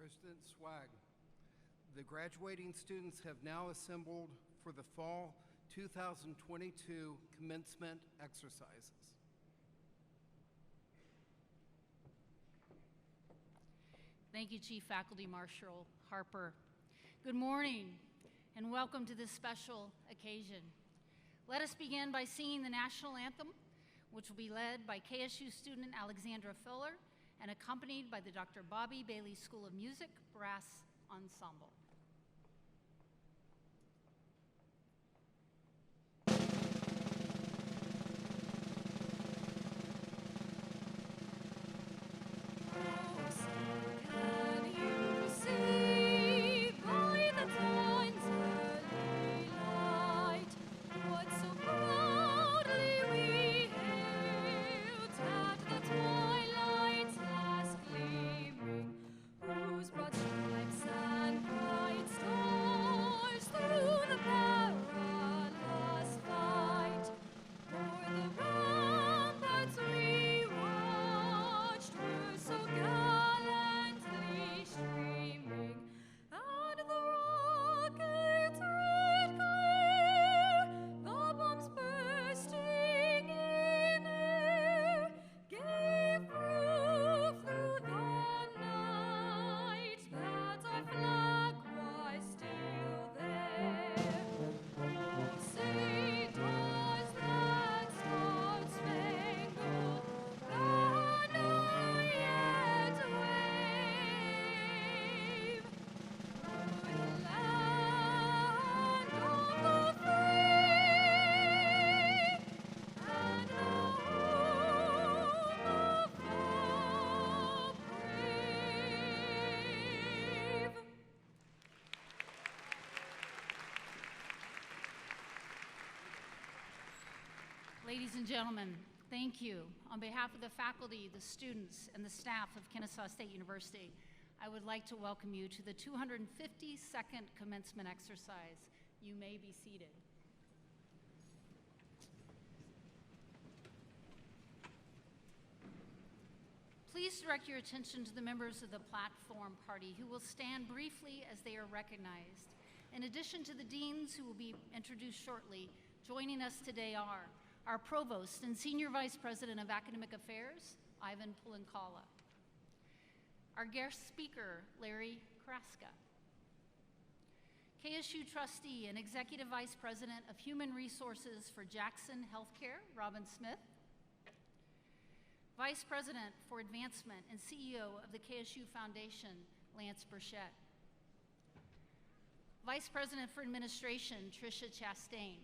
President Swag. The graduating students have now assembled for the fall 2022 commencement exercises. Thank you, Chief Faculty Marshal Harper. Good morning and welcome to this special occasion. Let us begin by singing the national anthem, which will be led by KSU student Alexandra Filler and accompanied by the Dr. Bobby Bailey School of Music Brass Ensemble. Ladies and gentlemen, thank you. On behalf of the faculty, the students, and the staff of Kennesaw State University, I would like to welcome you to the 252nd commencement exercise. You may be seated. Please direct your attention to the members of the platform party who will stand briefly as they are recognized. In addition to the deans who will be introduced shortly, joining us today are our Provost and Senior Vice President of Academic Affairs, Ivan Pulankala. Our guest speaker, Larry Kraska. KSU Trustee and Executive Vice President of Human Resources for Jackson Healthcare, Robin Smith. Vice President for Advancement and CEO of the KSU Foundation, Lance Burchett. Vice President for Administration, Tricia Chastain.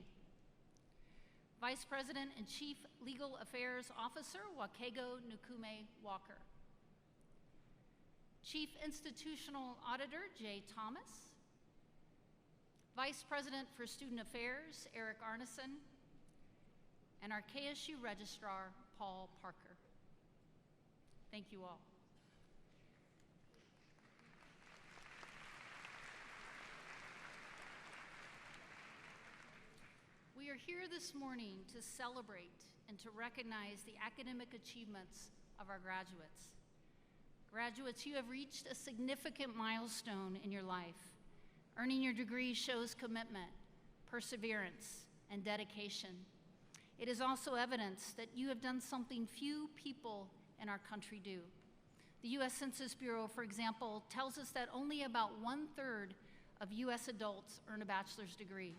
Vice President and Chief Legal Affairs Officer, Wakego Nukume Walker. Chief Institutional Auditor, Jay Thomas. Vice President for Student Affairs, Eric Arneson. And our KSU Registrar, Paul Parker. Thank you all. We are here this morning to celebrate and to recognize the academic achievements of our graduates. Graduates, you have reached a significant milestone in your life. Earning your degree shows commitment, perseverance, and dedication. It is also evidence that you have done something few people in our country do. The U.S. Census Bureau, for example, tells us that only about 1/3 of U.S. adults earn a bachelor's degree,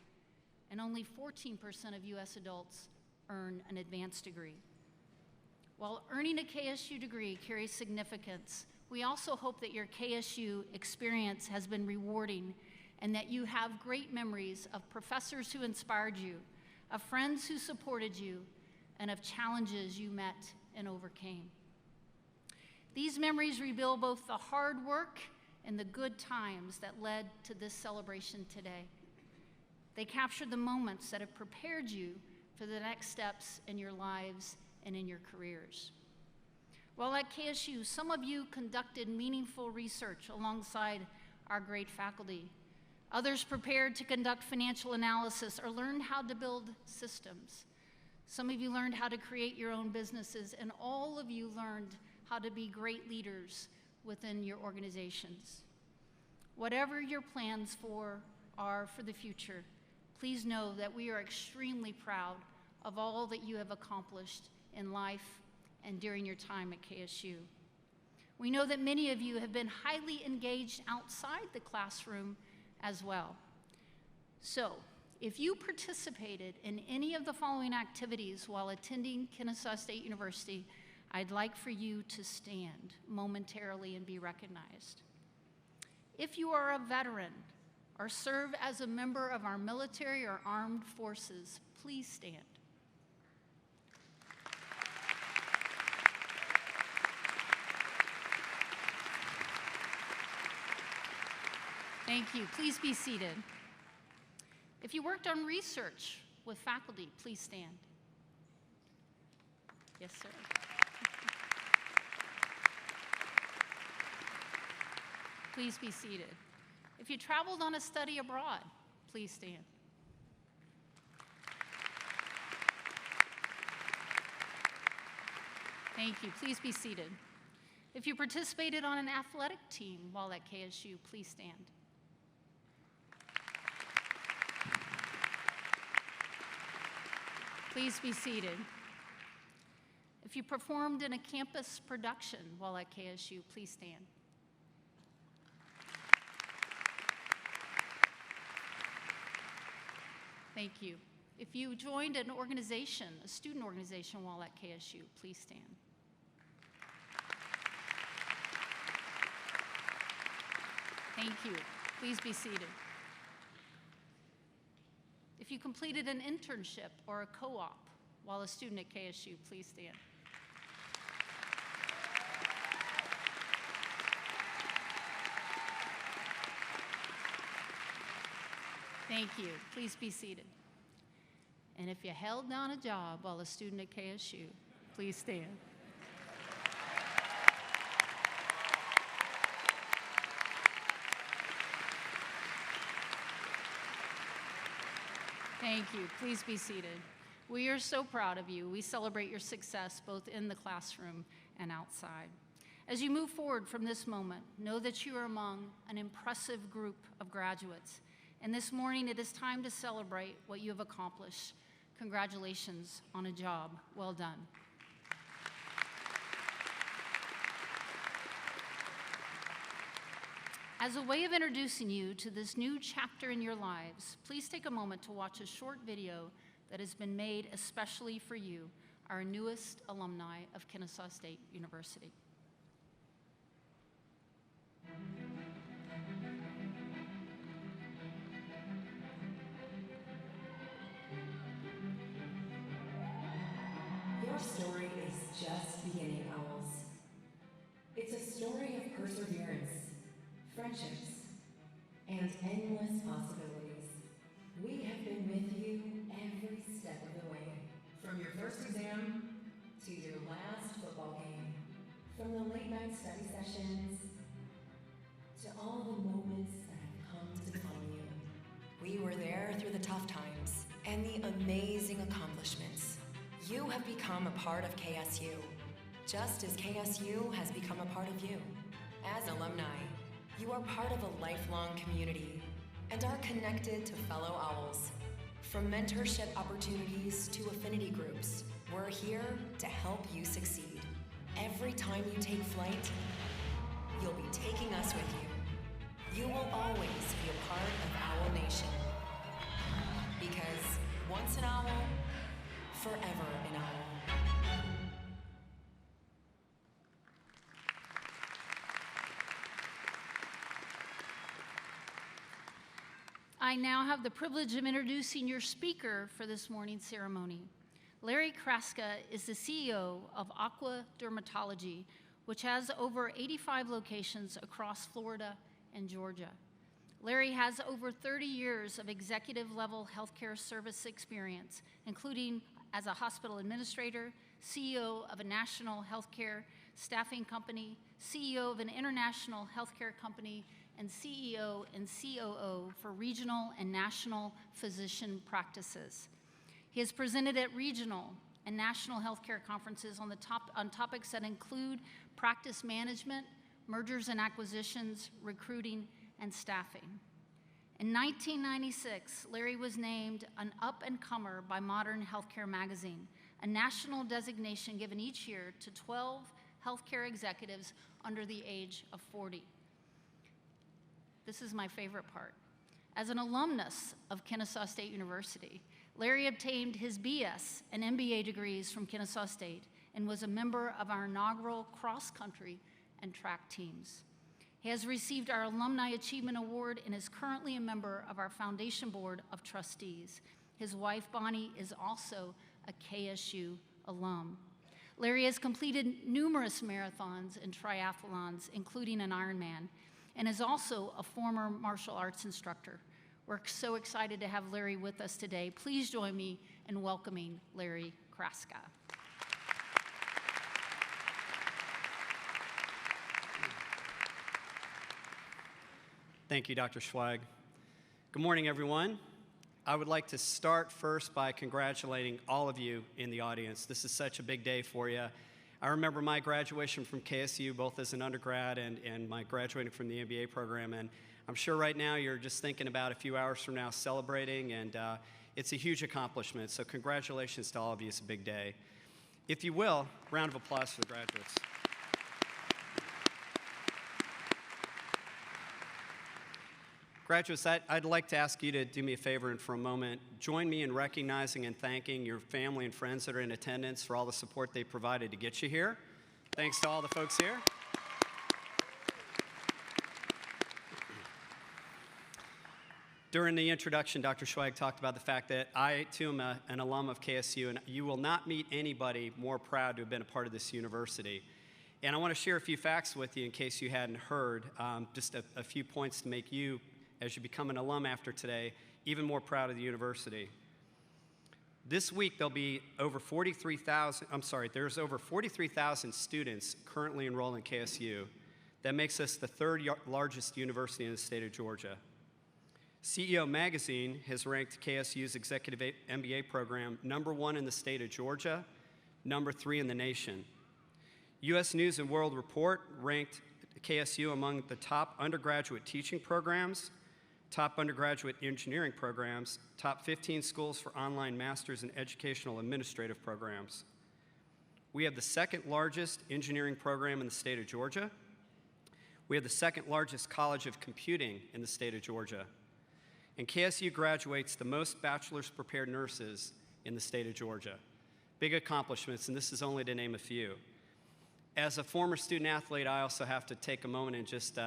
and only 14% of U.S. adults earn an advanced degree. While earning a KSU degree carries significance, we also hope that your KSU experience has been rewarding and that you have great memories of professors who inspired you, of friends who supported you, and of challenges you met and overcame. These memories reveal both the hard work and the good times that led to this celebration today. They capture the moments that have prepared you for the next steps in your lives and in your careers. While at KSU, some of you conducted meaningful research alongside our great faculty. Others prepared to conduct financial analysis or learned how to build systems. Some of you learned how to create your own businesses, and all of you learned how to be great leaders within your organizations. Whatever your plans are for the future, please know that we are extremely proud of all that you have accomplished in life and during your time at KSU. We know that many of you have been highly engaged outside the classroom as well. So, if you participated in any of the following activities while attending Kennesaw State University, I'd like for you to stand momentarily and be recognized. If you are a veteran or serve as a member of our military or armed forces, please stand. Thank you. Please be seated. If you worked on research with faculty, please stand. Yes, sir. Please be seated. If you traveled on a study abroad, please stand. Thank you. Please be seated. If you participated on an athletic team while at KSU, please stand. Please be seated. If you performed in a campus production while at KSU, please stand. Thank you. If you joined an organization, a student organization while at KSU, please stand. Thank you. Please be seated. If you completed an internship or a co-op while a student at KSU, please stand. Thank you. Please be seated. And if you held down a job while a student at KSU, please stand. Thank you. Please be seated. We are so proud of you. We celebrate your success both in the classroom and outside. As you move forward from this moment, know that you are among an impressive group of graduates. And this morning, it is time to celebrate what you have accomplished. Congratulations on a job well done. As a way of introducing you to this new chapter in your lives, please take a moment to watch a short video that has been made especially for you, our newest alumni of Kennesaw State University. Your story is just beginning, Owls. It's a story of perseverance, friendships, and endless possibilities. We have been with you every step of the way. From your first exam to your last football game. From the late night study sessions to all the moments that have come to define you. We were there through the tough times and the amazing accomplishments. You have become a part of KSU, just as KSU has become a part of you. As alumni, you are part of a lifelong community and are connected to fellow Owls. From mentorship opportunities to affinity groups, we're here to help you succeed. Every time you take flight, you'll be taking us with you. You will always be a part of Owl Nation. Because once an owl, forever an owl. I now have the privilege of introducing your speaker for this morning's ceremony. Larry Kraska is the CEO of Aqua Dermatology, which has over 85 locations across Florida and Georgia. Larry has over 30 years of executive-level healthcare service experience, including as a hospital administrator, CEO of a national healthcare staffing company, CEO of an international healthcare company, and CEO and COO for regional and national physician practices. He has presented at regional and national healthcare conferences on topics that include practice management, mergers and acquisitions, recruiting, and staffing. In 1996, Larry was named an up-and-comer by Modern Healthcare Magazine, a national designation given each year to 12 healthcare executives under the age of 40. This is my favorite part. As an alumnus of Kennesaw State University, Larry obtained his BS and MBA degrees from Kennesaw State and was a member of our inaugural cross-country and track teams. He has received our Alumni Achievement Award and is currently a member of our Foundation Board of Trustees. His wife, Bonnie, is also a KSU alum. Larry has completed numerous marathons and triathlons, including an Ironman, and is also a former martial arts instructor. We're so excited to have Larry with us today. Please join me in welcoming Larry Kraska. Thank you, Dr. Schweig. Good morning, everyone. I would like to start first by congratulating all of you in the audience. This is such a big day for you. I remember my graduation from KSU, both as an undergrad and my graduating from the MBA program, and I'm sure right now you're just thinking about a few hours from now celebrating, and it's a huge accomplishment, so congratulations to all of you. It's a big day. If you will, round of applause for the graduates. Graduates, I'd like to ask you to do me a favor and for a moment, join me in recognizing and thanking your family and friends that are in attendance for all the support they provided to get you here. Thanks to all the folks here. During the introduction, Dr. Schweig talked about the fact that I, too, am an alum of KSU, and you will not meet anybody more proud to have been a part of this university. And I want to share a few facts with you in case you hadn't heard, just a few points to make you, as you become an alum after today, even more proud of the university. This week, there'll be over 43,000, there's over 43,000 students currently enrolled in KSU. That makes us the third largest university in the state of Georgia. CEO Magazine has ranked KSU's Executive MBA program #1 in the state of Georgia, #3 in the nation. U.S. News and World Report ranked KSU among the top undergraduate teaching programs, top undergraduate engineering programs, top 15 schools for online master's and educational administrative programs. We have the second largest engineering program in the state of Georgia. We have the second largest college of computing in the state of Georgia. And KSU graduates the most bachelor's prepared nurses in the state of Georgia. Big accomplishments, and this is only to name a few. As a former student athlete, I also have to take a moment and just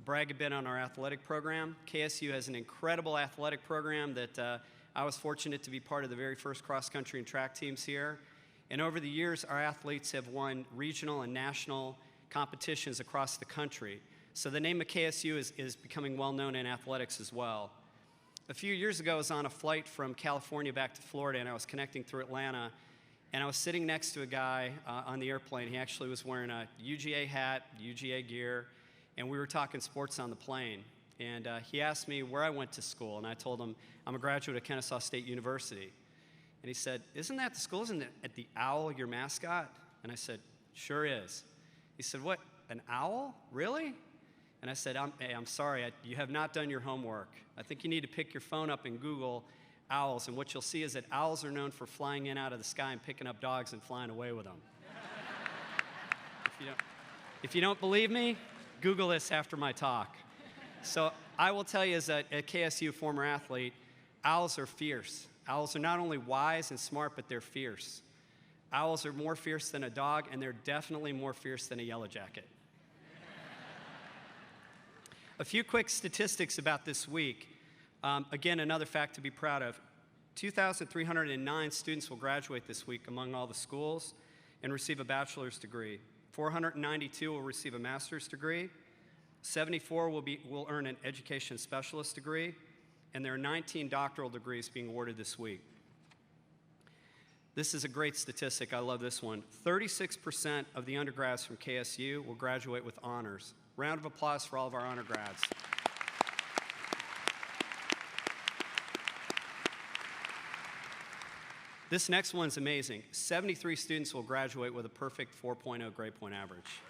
brag a bit on our athletic program. KSU has an incredible athletic program that I was fortunate to be part of the very first cross-country and track teams here. And over the years, our athletes have won regional and national competitions across the country. So the name of KSU is becoming well-known in athletics as well. A few years ago, I was on a flight from California back to Florida, and I was connecting through Atlanta, and I was sitting next to a guy on the airplane. He actually was wearing a UGA hat, UGA gear, and we were talking sports on the plane. And he asked me where I went to school, and I told him I'm a graduate of Kennesaw State University. And he said, "Isn't that the school? Isn't it the owl your mascot?" And I said, "Sure is." He said, "What, an owl? Really?" And I said, I'm sorry, you have not done your homework. I think you need to pick your phone up and Google owls, and what you'll see is that owls are known for flying in out of the sky and picking up dogs and flying away with them. If you don't believe me, Google this after my talk. So I will tell you, as a KSU former athlete, owls are fierce. Owls are not only wise and smart, but they're fierce. Owls are more fierce than a dog, and they're definitely more fierce than a yellow jacket. A few quick statistics about this week. Again, another fact to be proud of. 2,309 students will graduate this week among all the schools and receive a bachelor's degree. 492 will receive a master's degree. 74 will earn an education specialist degree. And there are 19 doctoral degrees being awarded this week. This is a great statistic. I love this one. 36% of the undergrads from KSU will graduate with honors. Round of applause for all of our honor grads. This next one's amazing. 73 students will graduate with a perfect 4.0 grade point average.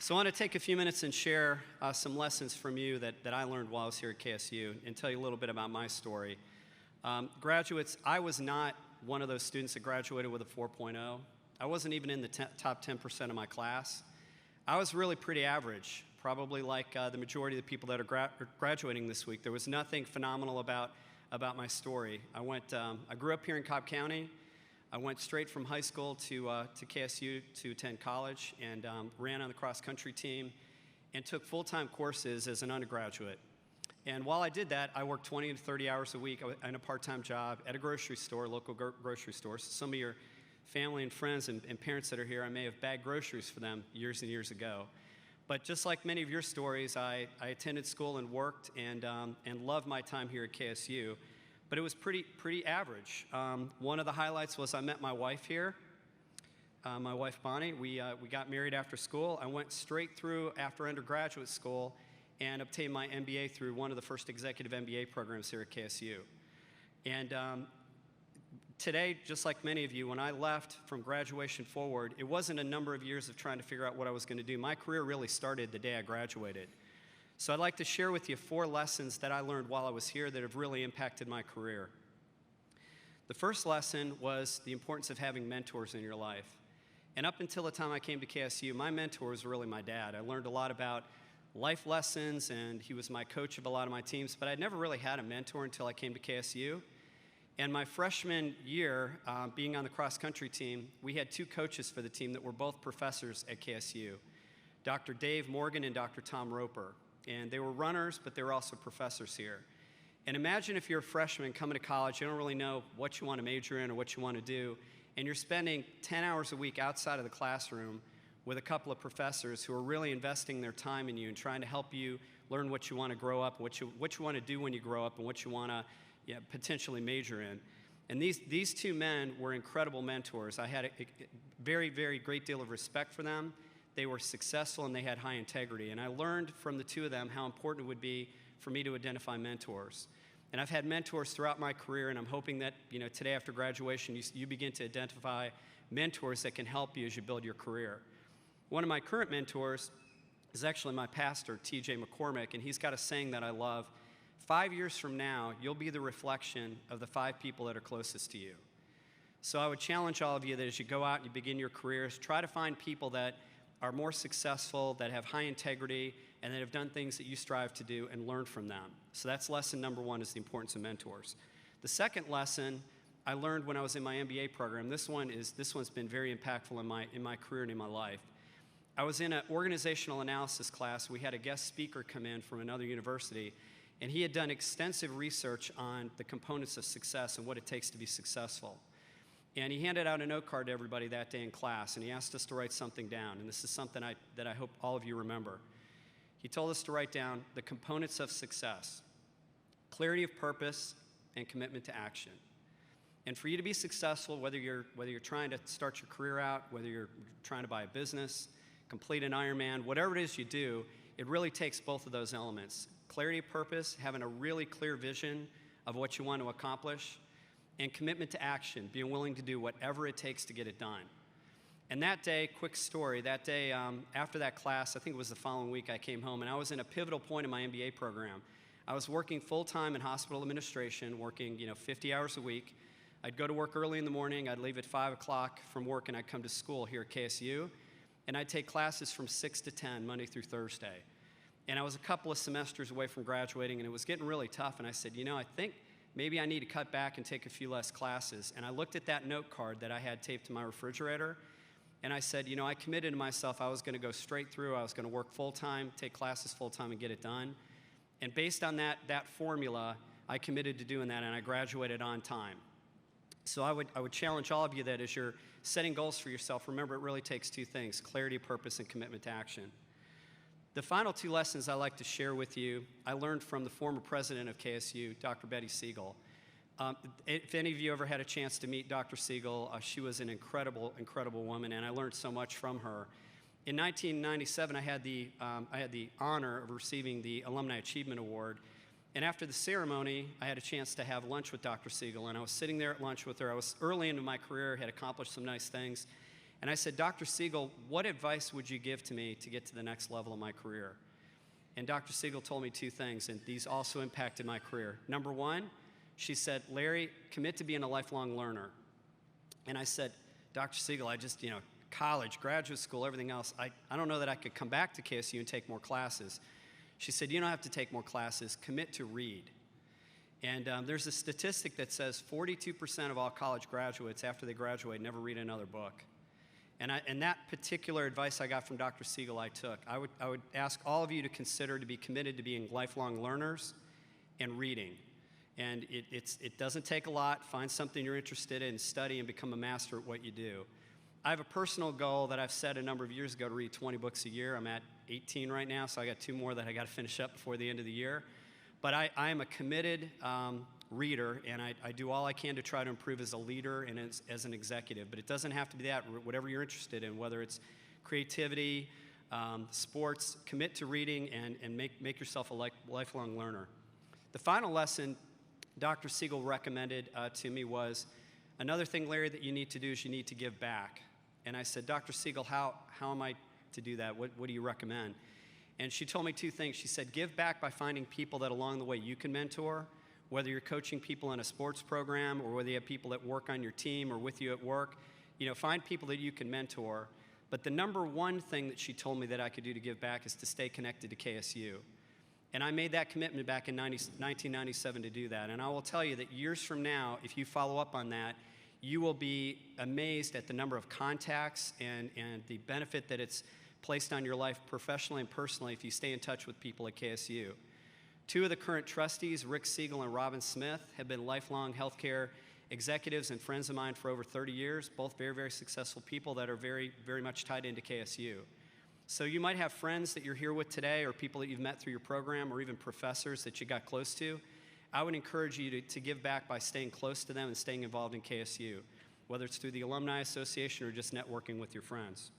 So I want to take a few minutes and share some lessons from you that I learned while I was here at KSU and tell you a little bit about my story. Graduates, I was not one of those students that graduated with a 4.0. I wasn't even in the top 10% of my class. I was really pretty average, probably like the majority of the people that are graduating this week. There was nothing phenomenal about my story. I grew up here in Cobb County. I went straight from high school to KSU to attend college and ran on the cross-country team and took full-time courses as an undergraduate. And while I did that, I worked 20 to 30 hours a week in a part-time job at a grocery store, local grocery store. So some of your family and friends and parents that are here, I may have bagged groceries for them years and years ago. But just like many of your stories, I attended school and worked and loved my time here at KSU. But it was pretty average. One of the highlights was I met my wife here, my wife Bonnie. We got married after school. I went straight through after undergraduate school and obtained my MBA through one of the first executive MBA programs here at KSU. And today, just like many of you, when I left from graduation forward, it wasn't a number of years of trying to figure out what I was going to do. My career really started the day I graduated. So I'd like to share with you 4 lessons that I learned while I was here that have really impacted my career. The first lesson was the importance of having mentors in your life. And up until the time I came to KSU, my mentor was really my dad. I learned a lot about life lessons, and he was my coach of a lot of my teams, but I'd never really had a mentor until I came to KSU. And my freshman year, being on the cross-country team, we had 2 coaches for the team that were both professors at KSU, Dr. Dave Morgan and Dr. Tom Roper. And they were runners, but they were also professors here. And imagine if you're a freshman coming to college, you don't really know what you want to major in or what you want to do, and you're spending 10 hours a week outside of the classroom with a couple of professors who are really investing their time in you and trying to help you learn what you want to grow up, what you want to do when you grow up, and what you want to potentially major in. And these 2 men were incredible mentors. I had a very, very great deal of respect for them. They were successful and they had high integrity. And I learned from the 2 of them how important it would be for me to identify mentors. And I've had mentors throughout my career, and I'm hoping that today after graduation you begin to identify mentors that can help you as you build your career. One of my current mentors is actually my pastor, TJ McCormick, and he's got a saying that I love. 5 years from now, you'll be the reflection of the 5 people that are closest to you. So I would challenge all of you that as you go out and you begin your careers, try to find people that are more successful, that have high integrity, and that have done things that you strive to do, and learn from them. So that's lesson number 1, is the importance of mentors. The second lesson I learned when I was in my MBA program, this one's been very impactful in my career and in my life. I was in an organizational analysis class. We had a guest speaker come in from another university, and he had done extensive research on the components of success and what it takes to be successful. And he handed out a note card to everybody that day in class, and he asked us to write something down. And this is something that I hope all of you remember. He told us to write down the components of success: clarity of purpose and commitment to action. And for you to be successful, whether you're trying to start your career out, whether you're trying to buy a business, complete an Ironman, whatever it is you do, it really takes both of those elements. Clarity of purpose, having a really clear vision of what you want to accomplish, and commitment to action, being willing to do whatever it takes to get it done. And that day, quick story, that day after that class, I think it was the following week, I came home, and I was in a pivotal point in my MBA program. I was working full-time in hospital administration, working 50 hours a week. I'd go to work early in the morning, I'd leave at 5 o'clock from work, and I'd come to school here at KSU, and I'd take classes from 6 to 10, Monday through Thursday. And I was a couple of semesters away from graduating, and it was getting really tough, and I said, I think maybe I need to cut back and take a few less classes. And I looked at that note card that I had taped to my refrigerator, and I said, I committed to myself I was going to go straight through, I was going to work full-time, take classes full-time, and get it done. And based on that formula, I committed to doing that, and I graduated on time. So I would challenge all of you that as you're setting goals for yourself, remember it really takes 2 things: clarity, purpose, and commitment to action. The final 2 lessons I like to share with you, I learned from the former president of KSU, Dr. Betty Siegel. If any of you ever had a chance to meet Dr. Siegel, she was an incredible, incredible woman, and I learned so much from her. In 1997, I had the honor of receiving the Alumni Achievement Award, and after the ceremony, I had a chance to have lunch with Dr. Siegel, and I was sitting there at lunch with her. I was early into my career, had accomplished some nice things, And I said, Dr. Siegel, what advice would you give to me to get to the next level of my career? And Dr. Siegel told me two things, and these also impacted my career. Number one, she said, Larry, commit to being a lifelong learner. And I said, Dr. Siegel, I just, college, graduate school, everything else, I don't know that I could come back to KSU and take more classes. She said, you don't have to take more classes, commit to read. And there's a statistic that says 42% of all college graduates, after they graduate, never read another book. And that particular advice I got from Dr. Siegel I took. I would ask all of you to consider to be committed to being lifelong learners and reading. And it doesn't take a lot. Find something you're interested in, study, and become a master at what you do. I have a personal goal that I've set a number of years ago to read 20 books a year. I'm at 18 right now, so I got 2 more that I got to finish up before the end of the year. But I am a committed reader, and I do all I can to try to improve as a leader and as an executive. But it doesn't have to be that. Whatever you're interested in, whether it's creativity, sports, commit to reading and make yourself a lifelong learner. The final lesson Dr. Siegel recommended to me was, another thing, Larry, that you need to do is you need to give back. And I said, Dr. Siegel, how am I to do that? What do you recommend? And she told me 2 things. She said, give back by finding people that along the way you can mentor, whether you're coaching people in a sports program or whether you have people that work on your team or with you at work. Find people that you can mentor. But the number one thing that she told me that I could do to give back is to stay connected to KSU. And I made that commitment back in 1997 to do that. And I will tell you that years from now, if you follow up on that, you will be amazed at the number of contacts and the benefit that it's placed on your life professionally and personally if you stay in touch with people at KSU. 2 of the current trustees, Rick Siegel and Robin Smith, have been lifelong healthcare executives and friends of mine for over 30 years, both very, very successful people that are very, very much tied into KSU. So you might have friends that you're here with today or people that you've met through your program or even professors that you got close to. I would encourage you to give back by staying close to them and staying involved in KSU, whether it's through the Alumni Association or just networking with your friends.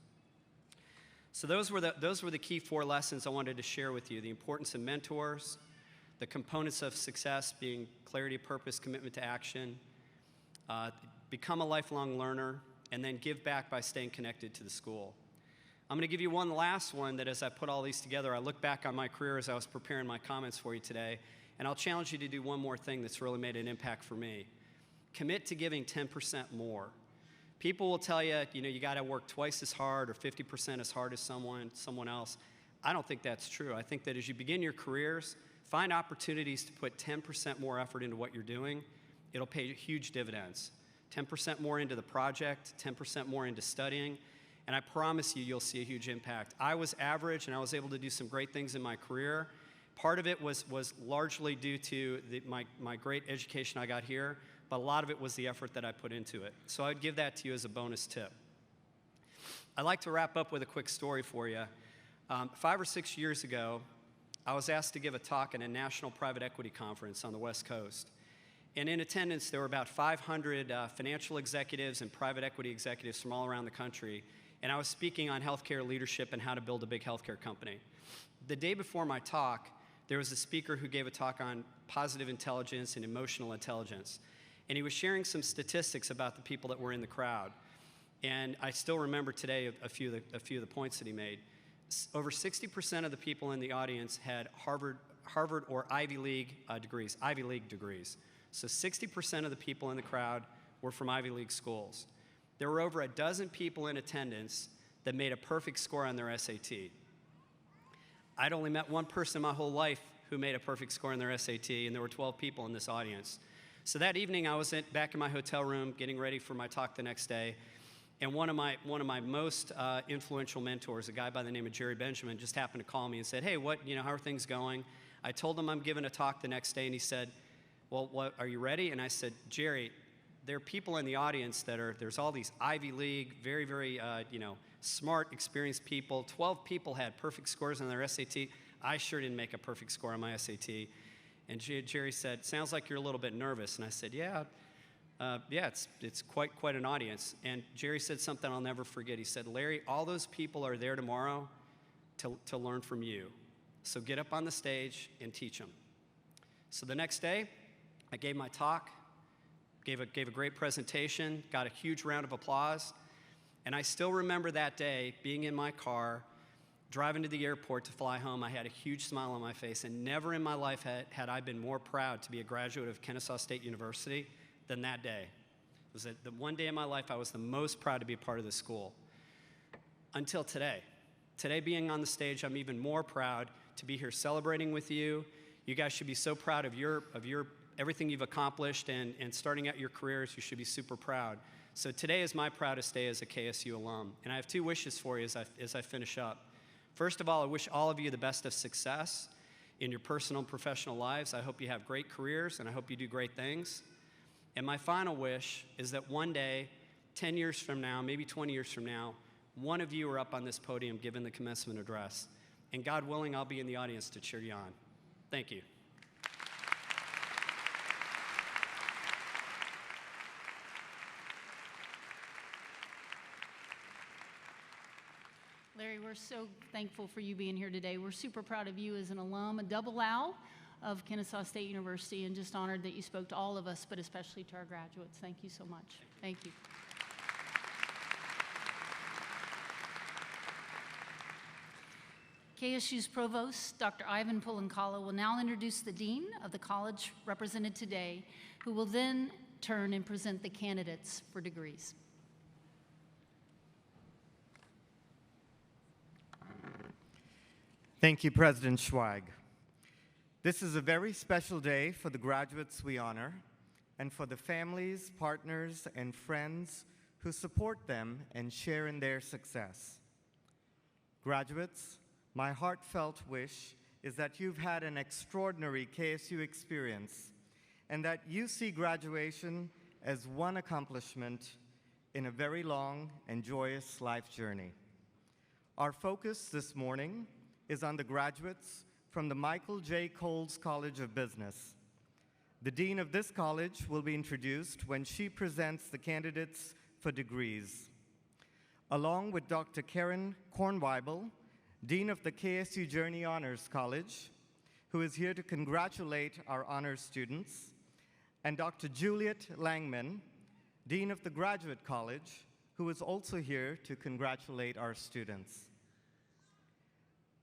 So those were the key 4 lessons I wanted to share with you. The importance of mentors, the components of success being clarity of purpose, commitment to action, become a lifelong learner, and then give back by staying connected to the school. I'm going to give you one last one that as I put all these together, I look back on my career as I was preparing my comments for you today, and I'll challenge you to do one more thing that's really made an impact for me. Commit to giving 10% more. People will tell you, you got to work twice as hard or 50% as hard as someone else. I don't think that's true. I think that as you begin your careers, find opportunities to put 10% more effort into what you're doing. It'll pay huge dividends. 10% more into the project, 10% more into studying, and I promise you'll see a huge impact. I was average, and I was able to do some great things in my career. Part of it was largely due to my great education I got here, but a lot of it was the effort that I put into it. So I'd give that to you as a bonus tip. I'd like to wrap up with a quick story for you. 5 or 6 years ago, I was asked to give a talk at a national private equity conference on the West Coast. And in attendance, there were about 500 financial executives and private equity executives from all around the country. And I was speaking on healthcare leadership and how to build a big healthcare company. The day before my talk, there was a speaker who gave a talk on positive intelligence and emotional intelligence. And he was sharing some statistics about the people that were in the crowd. And I still remember today a few of the points that he made. Over 60% of the people in the audience had Harvard or Ivy League degrees. So 60% of the people in the crowd were from Ivy League schools. There were over a dozen people in attendance that made a perfect score on their SAT. I'd only met one person in my whole life who made a perfect score on their SAT, and there were 12 people in this audience. So that evening, I was back in my hotel room getting ready for my talk the next day, and one of my most influential mentors, a guy by the name of Jerry Benjamin, just happened to call me and said, "Hey, how are things going?" I told him I'm giving a talk the next day, and he said, "Well, are you ready?" And I said, "Jerry, there are people in the audience there's all these Ivy League, very, very, smart, experienced people. 12 people had perfect scores on their SAT. I sure didn't make a perfect score on my SAT." And Jerry said, "Sounds like you're a little bit nervous." And I said, Yeah, it's quite an audience." And Jerry said something I'll never forget. He said, "Larry, all those people are there tomorrow to learn from you. So get up on the stage and teach them." So the next day, I gave my talk, gave a great presentation, got a huge round of applause. And I still remember that day being in my car, driving to the airport to fly home. I had a huge smile on my face, and never in my life had I been more proud to be a graduate of Kennesaw State University than that day. It was the one day in my life I was the most proud to be a part of the school. Until today. Today, being on the stage, I'm even more proud to be here celebrating with you. You guys should be so proud of everything you've accomplished, and starting out your careers, you should be super proud. So today is my proudest day as a KSU alum, and I have two wishes for you as I finish up. First of all, I wish all of you the best of success in your personal and professional lives. I hope you have great careers, and I hope you do great things. And my final wish is that one day, 10 years from now, maybe 20 years from now, one of you are up on this podium giving the commencement address. And God willing, I'll be in the audience to cheer you on. Thank you. Larry, we're so thankful for you being here today. We're super proud of you as an alum, a double OW of Kennesaw State University, and just honored that you spoke to all of us, but especially to our graduates. Thank you so much. Thank you. KSU's Provost, Dr. Ivan Pulankala, will now introduce the Dean of the college represented today, who will then turn and present the candidates for degrees. Thank you, President Schweig. This is a very special day for the graduates we honor and for the families, partners, and friends who support them and share in their success. Graduates, my heartfelt wish is that you've had an extraordinary KSU experience and that you see graduation as one accomplishment in a very long and joyous life journey. Our focus this morning is on the graduates from the Michael J. Coles College of Business. The dean of this college will be introduced when she presents the candidates for degrees. Along with Dr. Karen Kornweibel, Dean of the KSU Journey Honors College, who is here to congratulate our honors students, and Dr. Juliet Langman, Dean of the Graduate College, who is also here to congratulate our students.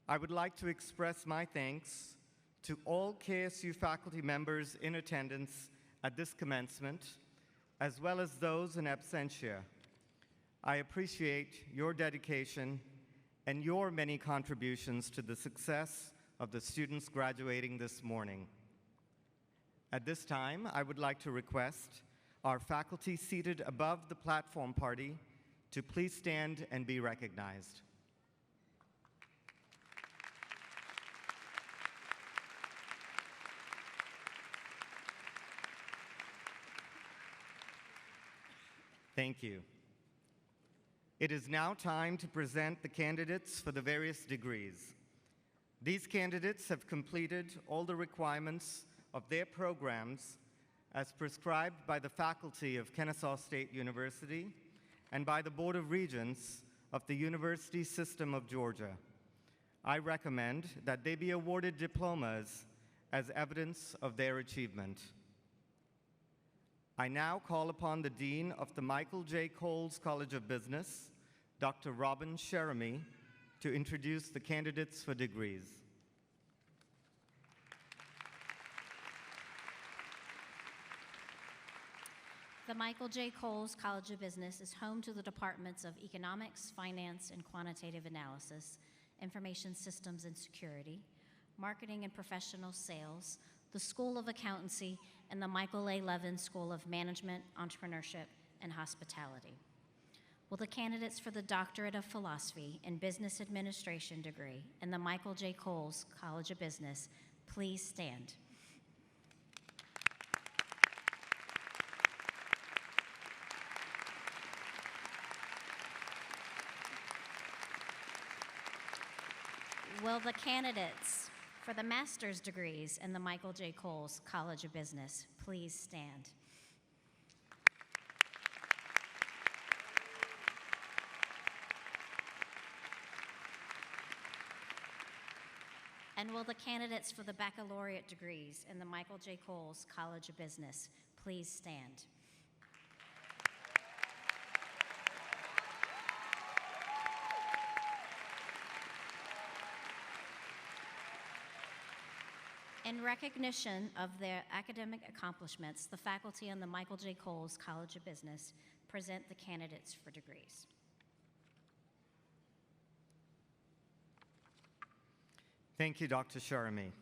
I would like to express my thanks to all KSU faculty members in attendance at this commencement, as well as those in absentia. I appreciate your dedication and your many contributions to the success of the students graduating this morning. At this time, I would like to request our faculty seated above the platform party to please stand and be recognized. Thank you. It is now time to present the candidates for the various degrees. These candidates have completed all the requirements of their programs as prescribed by the faculty of Kennesaw State University and by the Board of Regents of the University System of Georgia. I recommend that they be awarded diplomas as evidence of their achievement. I now call upon the Dean of the Michael J. Coles College of Business, Dr. Robin Sheremy, to introduce the candidates for degrees. The Michael J. Coles College of Business is home to the departments of Economics, Finance, and Quantitative Analysis, Information Systems and Security, Marketing and Professional Sales, the School of Accountancy, and the Michael A. Levin School of Management, Entrepreneurship, and Hospitality. Will the candidates for the Doctorate of Philosophy and Business Administration degree in the Michael J. Coles College of Business please stand? Will the candidates for the master's degrees in the Michael J. Coles College of Business please stand? And will the candidates for the baccalaureate degrees in the Michael J. Coles College of Business please stand? In recognition of their academic accomplishments, the faculty and the Michael J. Coles College of Business present the candidates for degrees. Thank you, Dr. Sharmi.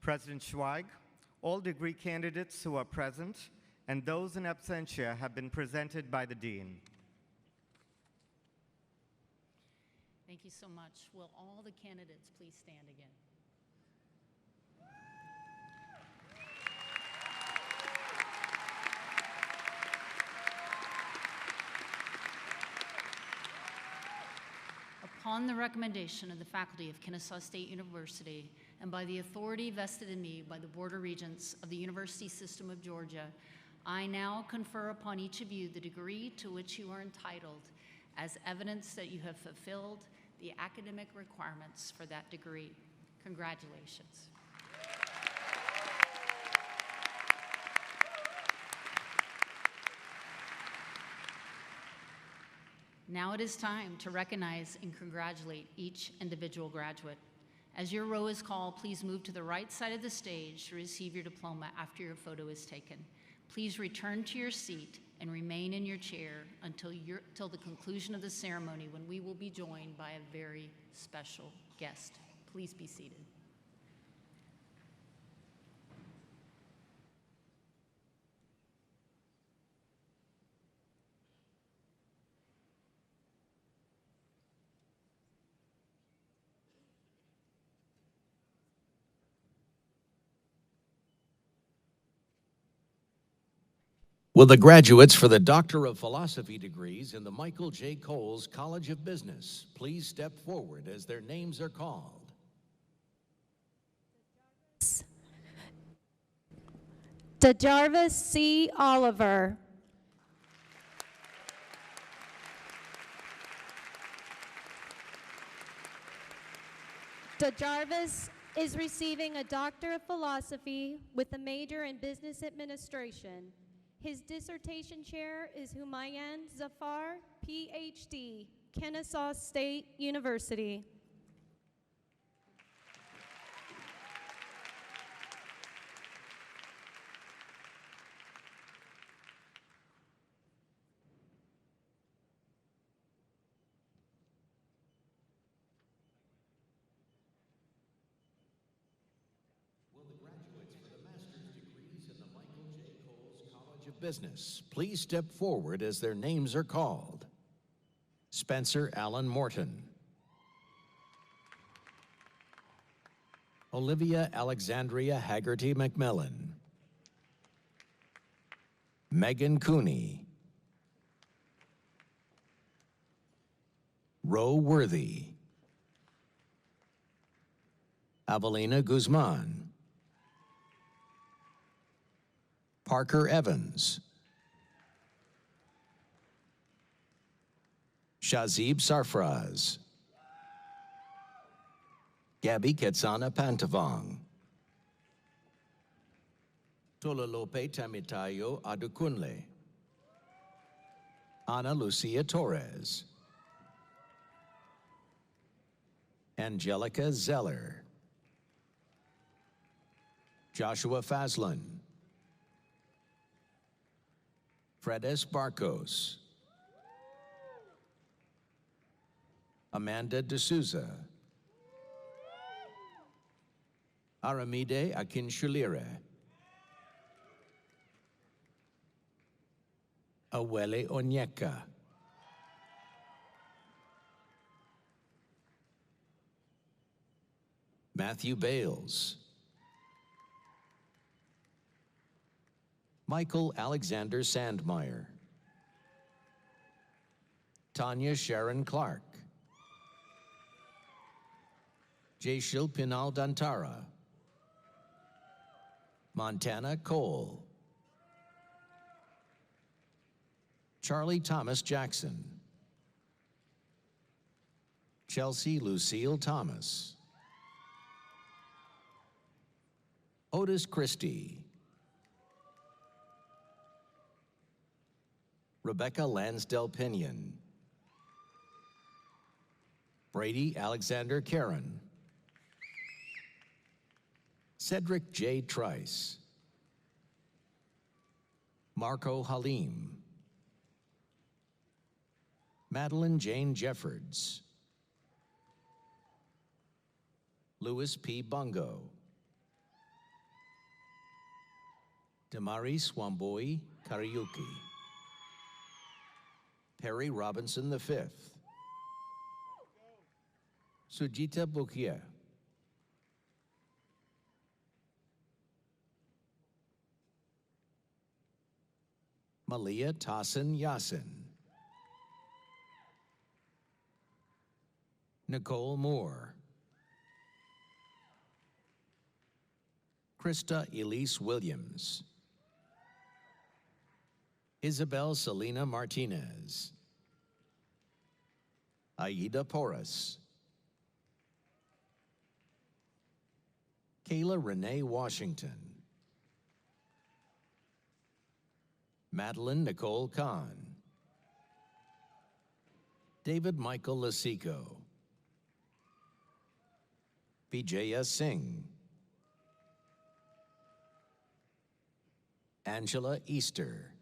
President Schweig, all degree candidates who are present and those in absentia have been presented by the Dean. Thank you so much. Will all the candidates please stand again? Upon the recommendation of the faculty of Kennesaw State University and by the authority vested in me by the Board of Regents of the University System of Georgia, I now confer upon each of you the degree to which you are entitled as evidence that you have fulfilled the academic requirements for that degree. Congratulations. Now it is time to recognize and congratulate each individual graduate. As your row is called, please move to the right side of the stage to receive your diploma after your photo is taken. Please return to your seat and remain in your chair until the conclusion of the ceremony, when we will be joined by a very special guest. Please be seated. Will the graduates for the Doctor of Philosophy degrees in the Michael J. Coles College of Business please step forward as their names are called? DeJarvis C. Oliver. DeJarvis is receiving a Doctor of Philosophy with a major in Business Administration. His dissertation chair is Humayun Zafar, PhD, Kennesaw State University. Business, please step forward as their names are called. Spencer Allen Morton. Olivia Alexandria Haggerty McMillan. Megan Cooney. Roe Worthy. Avelina Guzman. Parker Evans. Shazib Sarfraz. Gabby Ketsana Pantavong. Tololope Tamitayo Adukunle. Ana Lucia Torres. Angelica Zeller. Joshua Faslin. Fredes Barcos. Amanda D'Souza. Aramide Akinshulire. Awele Onyeka. Matthew Bales. Michael Alexander Sandmeyer. Tanya Sharon Clark. Jayshil Pinal Dantara. Montana Cole. Charlie Thomas Jackson. Chelsea Lucille Thomas. Otis Christie. Rebecca Lansdell Pinion. Brady Alexander Karen. Cedric J. Trice, Marco Halim, Madeline Jane Jeffords, Louis P. Bungo, Damari Swamboi Kariuki, Perry Robinson V, Sujita Bukia, Malia Tassin Yassin, Nicole Moore, Krista Elise Williams, Isabel Selena Martinez, Aida Porras, Kayla Renee Washington, Madeline Nicole Kahn, David Michael Lasico, Vijaya Singh, Angela Easter,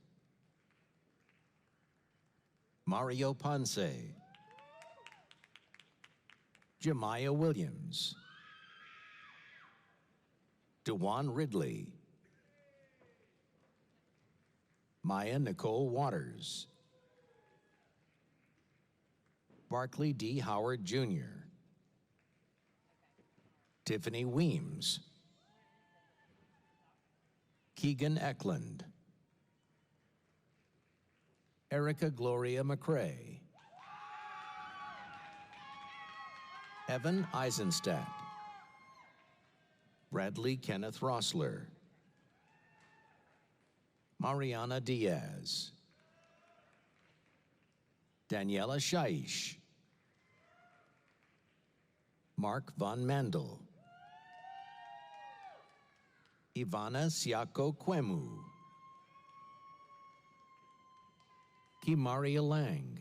Mario Ponce, Jemiah Williams, Dewan Ridley, Maya Nicole Waters, Barclay D. Howard Jr., Tiffany Weems, Keegan Eklund, Erica Gloria McCrae, Evan Eisenstadt, Bradley Kenneth Rossler, Mariana Diaz, Daniela Shaish, Mark Von Mandel, Ivana Siako Kwemu, Kimaria Lang,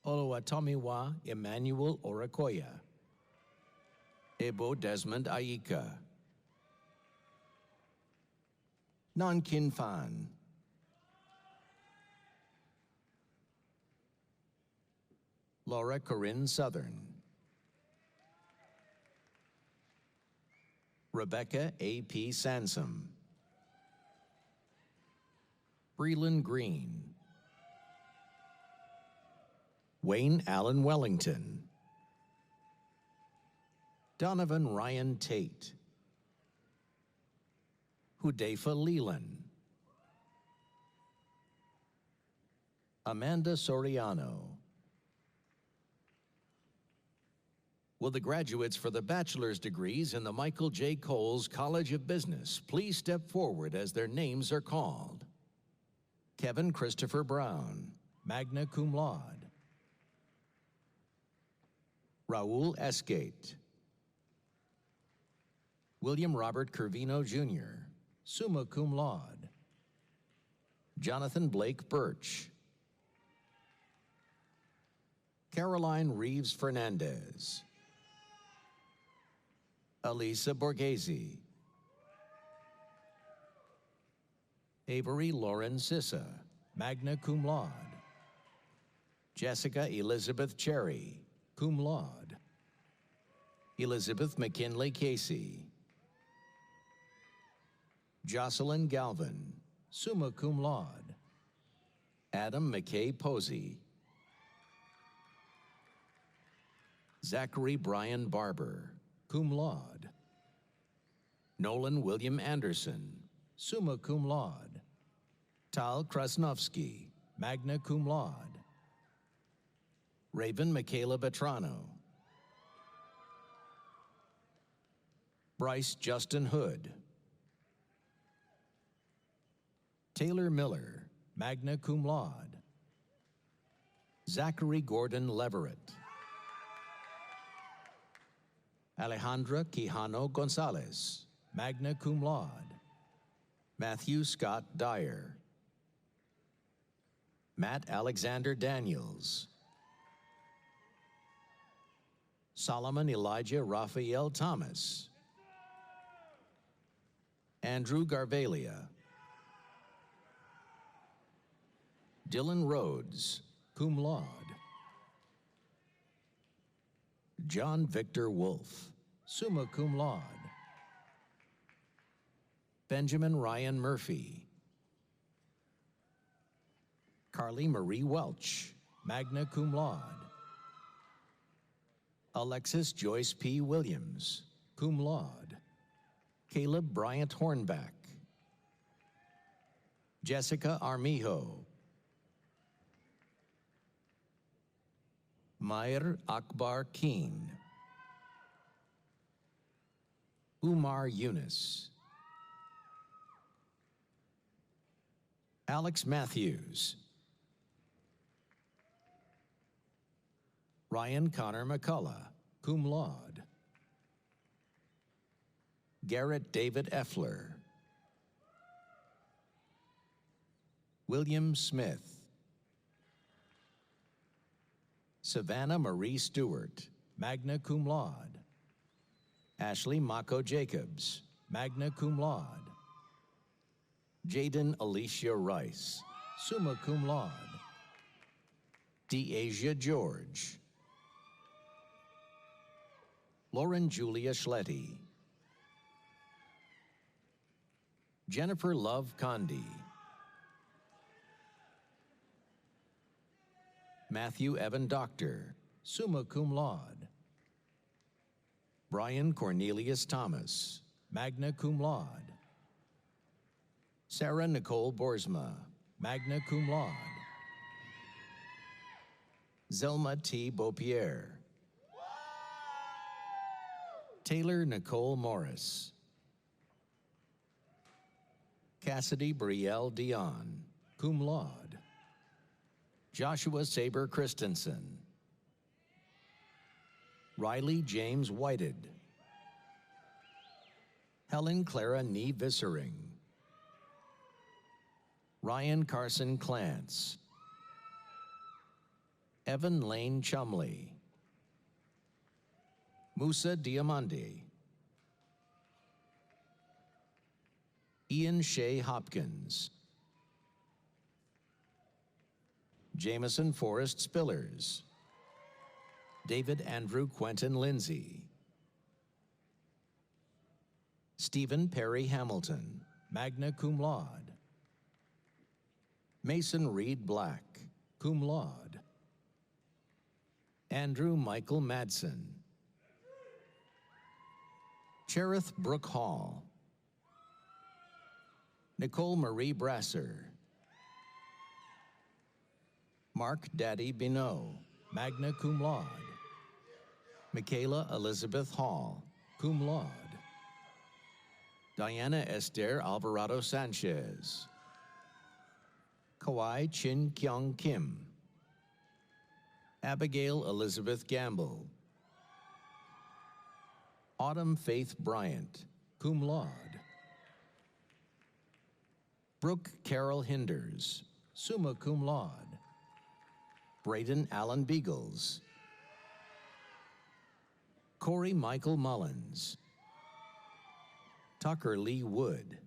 Oluwatomiwa Emmanuel Orakoya, Ebo Desmond Aika, Nankin Fan, Laura Corinne Southern, Rebecca A.P. Sansom, Breland Green, Wayne Allen Wellington, Donovan Ryan Tate, Hudayfa Leland, Amanda Soriano. Will the graduates for the bachelor's degrees in the Michael J. Coles College of Business please step forward as their names are called? Kevin Christopher Brown, magna cum laude. Raul Escate. William Robert Curvino Jr., summa cum laude. Jonathan Blake Birch. Caroline Reeves Fernandez. Elisa Borghese. Avery Lauren Sissa, magna cum laude. Jessica Elizabeth Cherry, cum laude. Elizabeth McKinley Casey. Jocelyn Galvin, summa cum laude. Adam McKay Posey. Zachary Brian Barber, cum laude. Nolan William Anderson, summa cum laude. Tal Krasnovsky, magna cum laude. Raven Michaela Betrano. Bryce Justin Hood. Taylor Miller, magna cum laude. Zachary Gordon Leverett. Alejandra Quijano Gonzalez, magna cum laude. Matthew Scott Dyer. Matt Alexander Daniels. Solomon Elijah Raphael Thomas. Andrew Garvalia. Dylan Rhodes, cum laude. John Victor Wolf, summa cum laude. Benjamin Ryan Murphy. Carly Marie Welch, magna cum laude. Alexis Joyce P. Williams, cum laude. Caleb Bryant Hornback. Jessica Armijo. Mayer Akbar Keen. Umar Yunus. Alex Matthews. Ryan Connor McCullough, cum laude. Garrett David Effler. William Smith. Savannah Marie Stewart, magna cum laude. Ashley Mako Jacobs, magna cum laude. Jaden Alicia Rice, summa cum laude. DeAsia George. Lauren Julia Schletty. Jennifer Love Condi. Matthew Evan Doctor, summa cum laude. Brian Cornelius Thomas, magna cum laude. Sarah Nicole Boersma, magna cum laude. Zelma T. Beaupierre. Taylor Nicole Morris. Cassidy Brielle Dion, cum laude. Joshua Saber Christensen. Riley James Whited. Helen Clara Nee Vissering. Ryan Carson Clance. Evan Lane Chumley. Musa Diamandi. Ian Shea Hopkins. Jameson Forrest Spillers. David Andrew Quentin Lindsay. Stephen Perry Hamilton, magna cum laude. Mason Reed Black, cum laude. Andrew Michael Madsen. Cherith Brooke Hall. Nicole Marie Brasser. Mark Daddy Binot, magna cum laude. Michaela Elizabeth Hall, cum laude. Diana Esther Alvarado Sanchez. Kawai Chin Kyung Kim. Abigail Elizabeth Gamble. Autumn Faith Bryant, cum laude. Brooke Carol Hinders, summa cum laude. Braden Allen Beagles. Corey Michael Mullins. Tucker Lee Wood.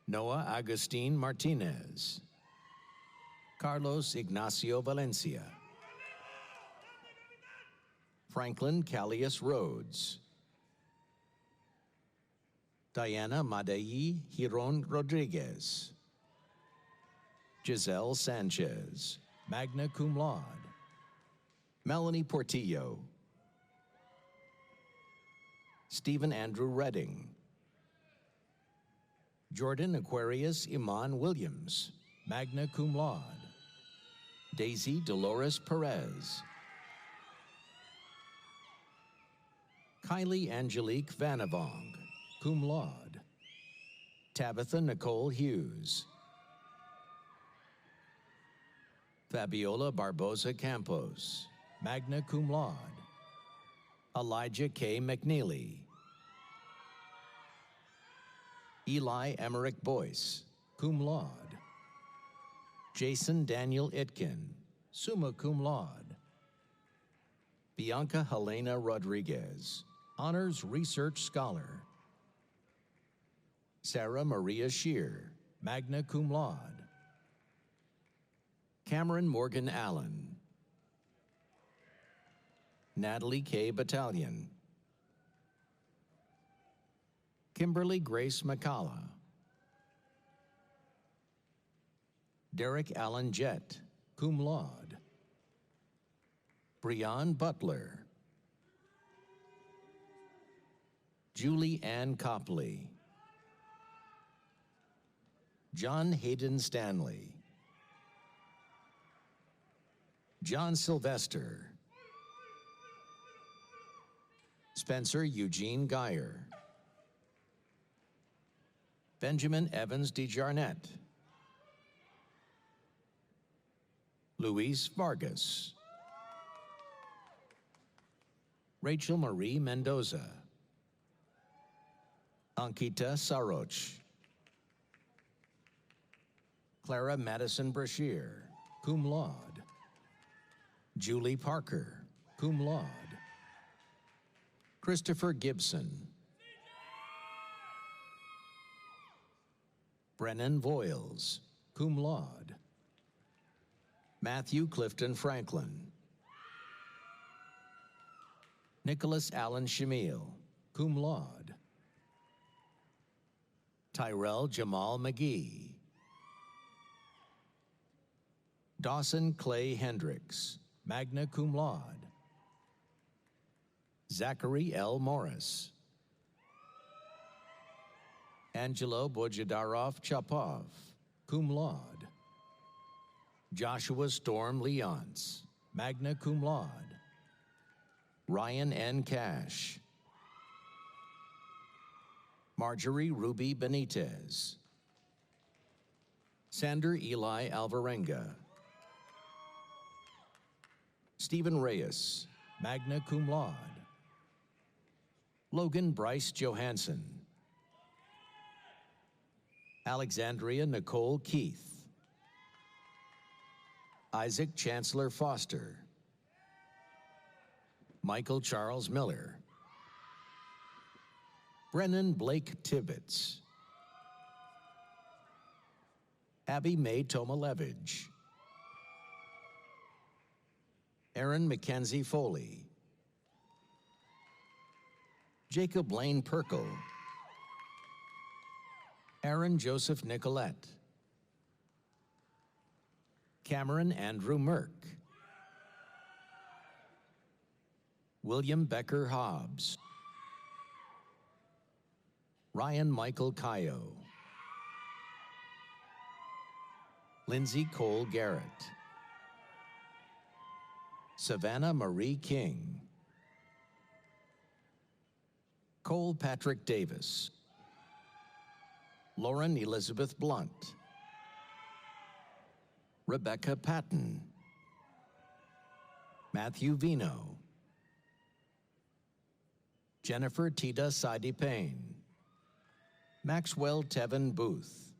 Noah Agustin Martinez. Carlos Ignacio Valencia. Franklin Callius Rhodes. Diana Madei Hiron Rodriguez. Giselle Sanchez, magna cum laude. Melanie Portillo. Stephen Andrew Redding. Jordan Aquarius Iman Williams, magna cum laude. Daisy Dolores Perez. Kylie Angelique Vanavong, cum laude. Tabitha Nicole Hughes. Fabiola Barboza Campos, magna cum laude. Elijah K. McNeely. Eli Emmerich Boyce, cum laude. Jason Daniel Itkin, summa cum laude. Bianca Helena Rodriguez, Honors Research Scholar. Sarah Maria Shear, magna cum laude. Cameron Morgan Allen. Natalie K. Battalion. Kimberly Grace McCalla. Derek Allen Jett, cum laude. Breon Butler. Julie Ann Copley. John Hayden Stanley. John Sylvester. Spencer Eugene Geyer. Benjamin Evans DeJarnette. Luis Vargas. Rachel Marie Mendoza. Ankita Saroch. Clara Madison Brashear, cum laude. Julie Parker, cum laude. Christopher Gibson. Brennan Voiles, cum laude. Matthew Clifton Franklin. Nicholas Allen Shamil, cum laude. Tyrell Jamal McGee. Dawson Clay Hendricks, magna cum laude. Zachary L. Morris. Angelo Bojadarov Chapov, cum laude. Joshua Storm Leonce, magna cum laude. Ryan N. Cash. Marjorie Ruby Benitez. Sander Eli Alvarenga. Stephen Reyes, magna cum laude. Logan Bryce Johansson. Alexandria Nicole Keith. Isaac Chancellor Foster. Michael Charles Miller. Brennan Blake Tibbetts. Abby Mae Tomalevich. Aaron Mackenzie Foley. Jacob Lane Perkle. Aaron Joseph Nicolette. Cameron Andrew Merck. William Becker Hobbs. Ryan Michael Cayo. Lindsay Cole Garrett. Savannah Marie King. Cole Patrick Davis. Lauren Elizabeth Blunt. Rebecca Patton. Matthew Vino. Jennifer Tita Sadi Payne. Maxwell Tevin Booth.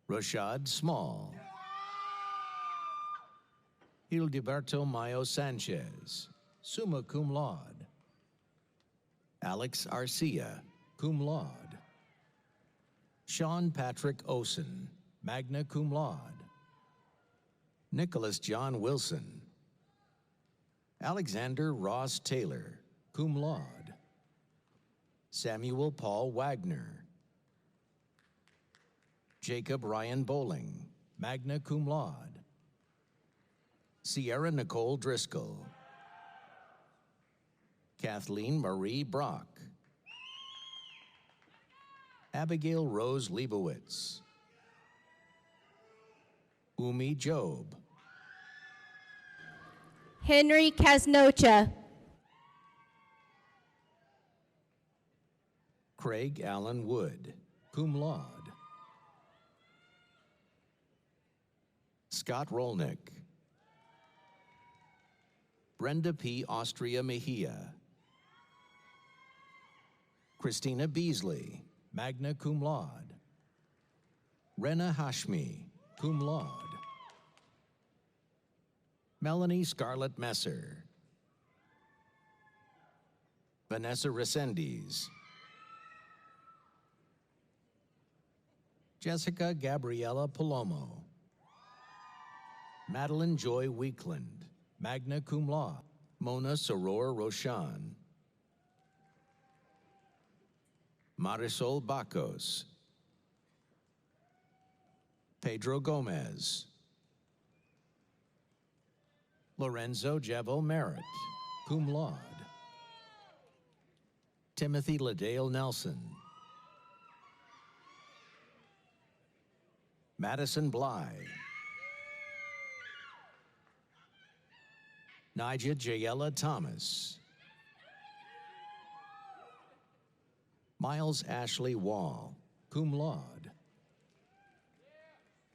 Rashad Small. Hildeberto Mayo Sanchez, summa cum laude. Alex Arcia, cum laude. Sean Patrick Osen, magna cum laude. Nicholas John Wilson. Alexander Ross Taylor, cum laude. Samuel Paul Wagner. Jacob Ryan Bowling, magna cum laude. Sierra Nicole Driscoll. Kathleen Marie Brock. Abigail Rose Leibowitz. Umi Job. Henry Casnocha. Craig Allen Wood, cum laude. Scott Rolnick. Brenda P. Austria Mejia. Christina Beasley, magna cum laude. Rena Hashmi, cum laude. Melanie Scarlett Messer, Vanessa Resendiz, Jessica Gabriela Palomo, Madeline Joy Weekland, magna cum laude, Mona Soror Roshan, Marisol Bacos, Pedro Gomez, Lorenzo Jevo Merritt, cum laude, Timothy Ladale Nelson, Madison Bly, Nija Jayela Thomas, Miles Ashley Wall, cum laude,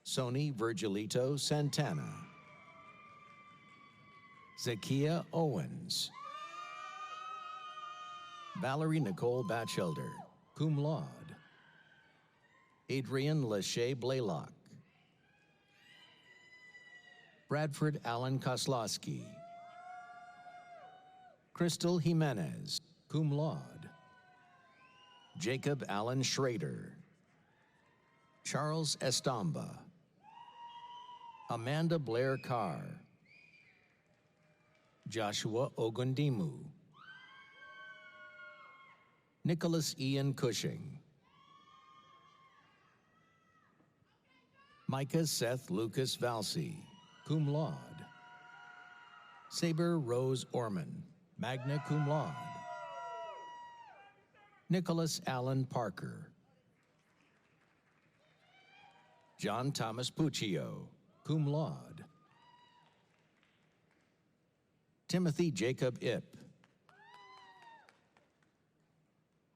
Sony Virgilito Santana, Zakia Owens, Valerie Nicole Batchelder, cum laude, Adrian Lachey Blaylock, Bradford Allen Koslowski, Crystal Jimenez, cum laude, Jacob Allen Schrader, Charles Estamba, Amanda Blair Carr, Joshua Ogundimu, Nicholas Ian Cushing, Micah Seth Lucas Valsey, cum laude, Saber Rose Orman, magna cum laude, Nicholas Allen Parker, John Thomas Puccio, cum laude, Timothy Jacob Ip,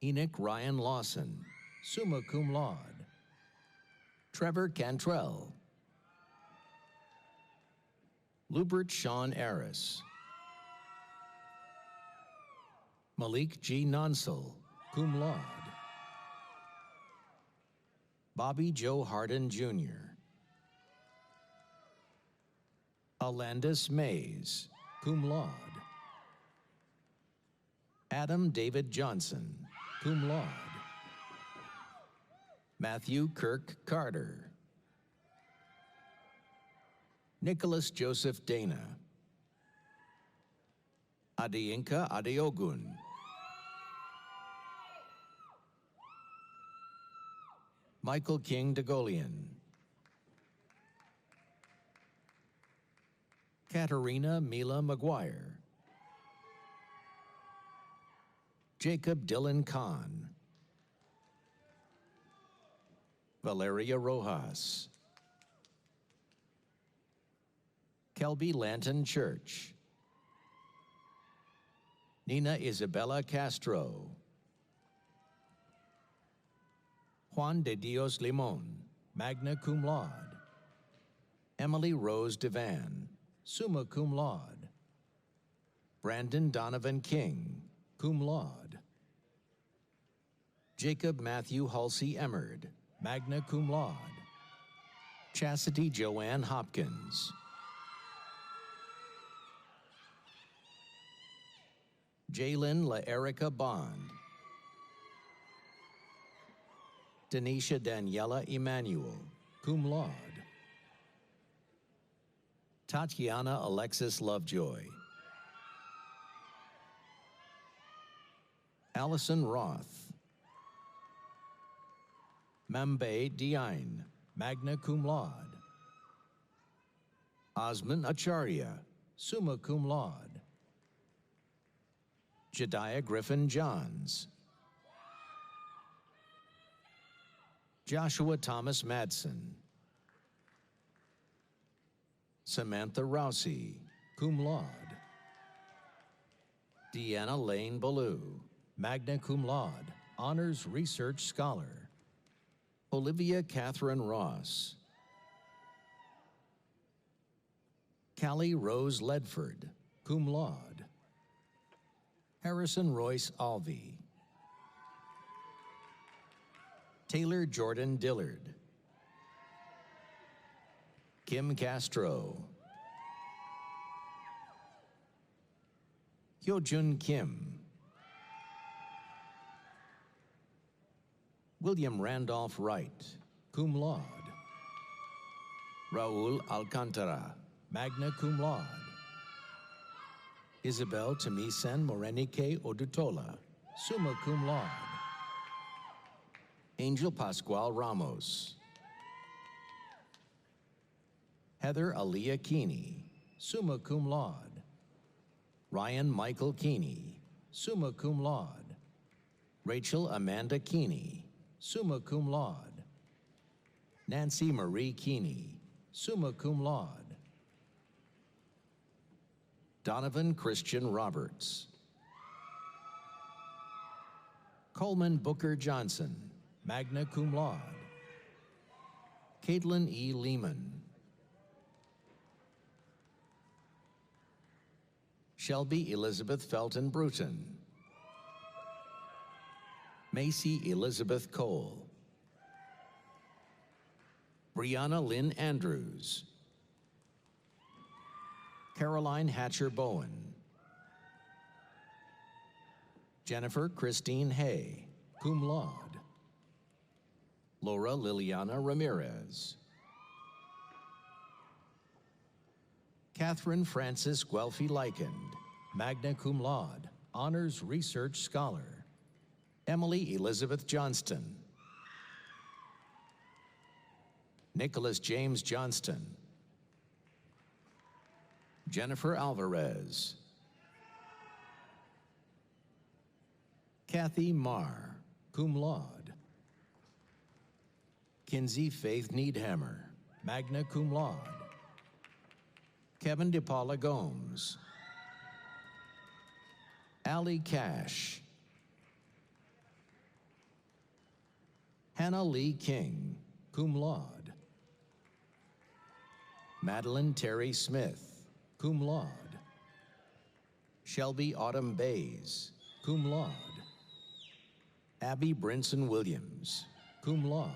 Enoch Ryan Lawson, summa cum laude, Trevor Cantrell, Lubert Sean Aris, Malik G. Nonsel, cum laude, Bobby Joe Hardin Jr., Alandis Mays, cum laude, Adam David Johnson, cum laude, Matthew Kirk Carter, Nicholas Joseph Dana, Adeyinka Adeogun, Michael King Degolian, Katerina Mila McGuire, Jacob Dylan Kahn, Valeria Rojas, Kelby Lanton Church, Nina Isabella Castro, Juan de Dios Limon, magna cum laude, Emily Rose Devan, summa cum laude, Brandon Donovan King, cum laude, Jacob Matthew Halsey Emmerd, magna cum laude, Chastity Joanne Hopkins, Jalen La Erica Bond, Denisha Daniela Emanuel, cum laude, Tatiana Alexis Lovejoy, Allison Roth, Mambe Diagne, magna cum laude, Osman Acharya, summa cum laude, Jediah Griffin Johns, Joshua Thomas Madsen, Samantha Rousey, cum laude, Deanna Lane Ballou, magna cum laude, honors research scholar, Olivia Catherine Ross, Callie Rose Ledford, cum laude, Harrison Royce Alvey, Taylor Jordan Dillard, Kim Castro, Hyojun Kim. William Randolph Wright, cum laude. Raul Alcantara, magna cum laude. Isabel Temisen Morenike Odutola, summa cum laude. Angel Pascual Ramos. Heather Aaliyah Keeney, summa cum laude. Ryan Michael Keeney, summa cum laude. Rachel Amanda Keeney, summa cum laude. Nancy Marie Keeney, summa cum laude. Donovan Christian Roberts. Coleman Booker Johnson, magna cum laude. Caitlin E. Lehman. Shelby Elizabeth Felton Bruton. Macy Elizabeth Cole. Brianna Lynn Andrews. Caroline Hatcher Bowen. Jennifer Christine Hay, cum laude. Laura Liliana Ramirez. Catherine Frances Guelphy Likend, magna cum laude, honors research scholar. Emily Elizabeth Johnston. Nicholas James Johnston. Jennifer Alvarez. Kathy Marr, cum laude. Kinsey Faith Needhammer, magna cum laude. Kevin DePaula Gomes. Allie Cash. Hannah Lee King, cum laude. Madeline Terry Smith, cum laude. Shelby Autumn Bays, cum laude. Abby Brinson Williams, cum laude.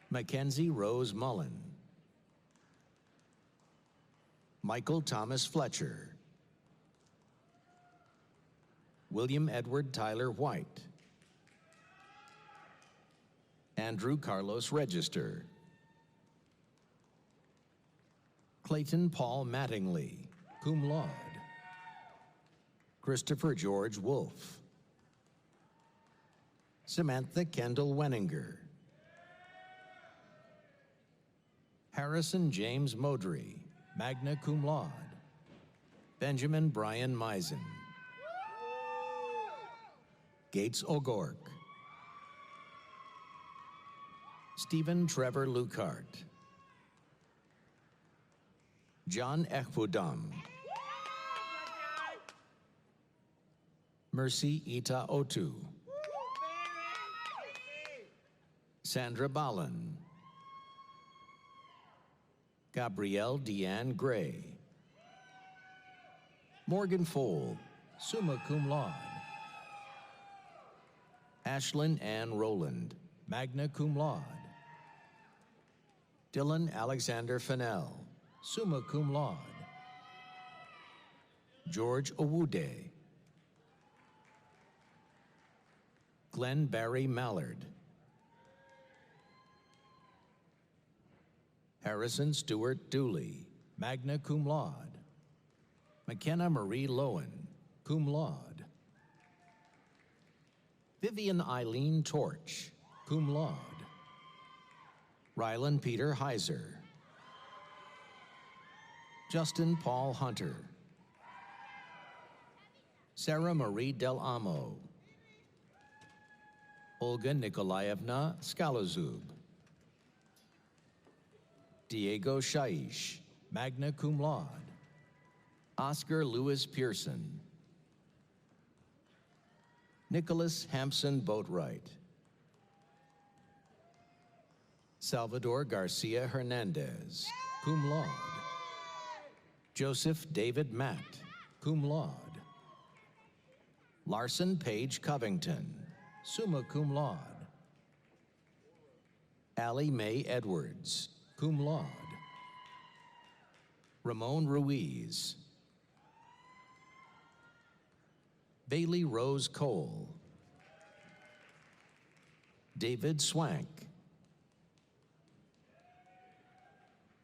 Mackenzie Rose Mullen. Michael Thomas Fletcher. William Edward Tyler White. Andrew Carlos Register. Clayton Paul Mattingly, cum laude. Christopher George Wolfe. Samantha Kendall Wenninger. Harrison James Modry, magna cum laude. Benjamin Brian Meisen. Gates O'Gork. Stephen Trevor Lucart. John Ekpudam. Mercy Ita Otu. Sandra Ballen. Gabrielle Deanne Gray. Morgan Fole, summa cum laude. Ashlyn Ann Rowland, magna cum laude. Dylan Alexander Fennell, summa cum laude. George Owude. Glenn Barry Mallard. Harrison Stewart Dooley, magna cum laude. McKenna Marie Lowen, cum laude. Vivian Eileen Torch, cum laude. Rylan Peter Heiser. Justin Paul Hunter. Sarah Marie Del Amo. Olga Nikolaevna Skalazub. Diego Shaish, magna cum laude. Oscar Lewis Pearson. Nicholas Hampson Boatwright. Salvador Garcia Hernandez, cum laude. Joseph David Matt, cum laude. Larson Page Covington, summa cum laude. Allie Mae Edwards, cum laude. Ramon Ruiz. Bailey Rose Cole, David Swank,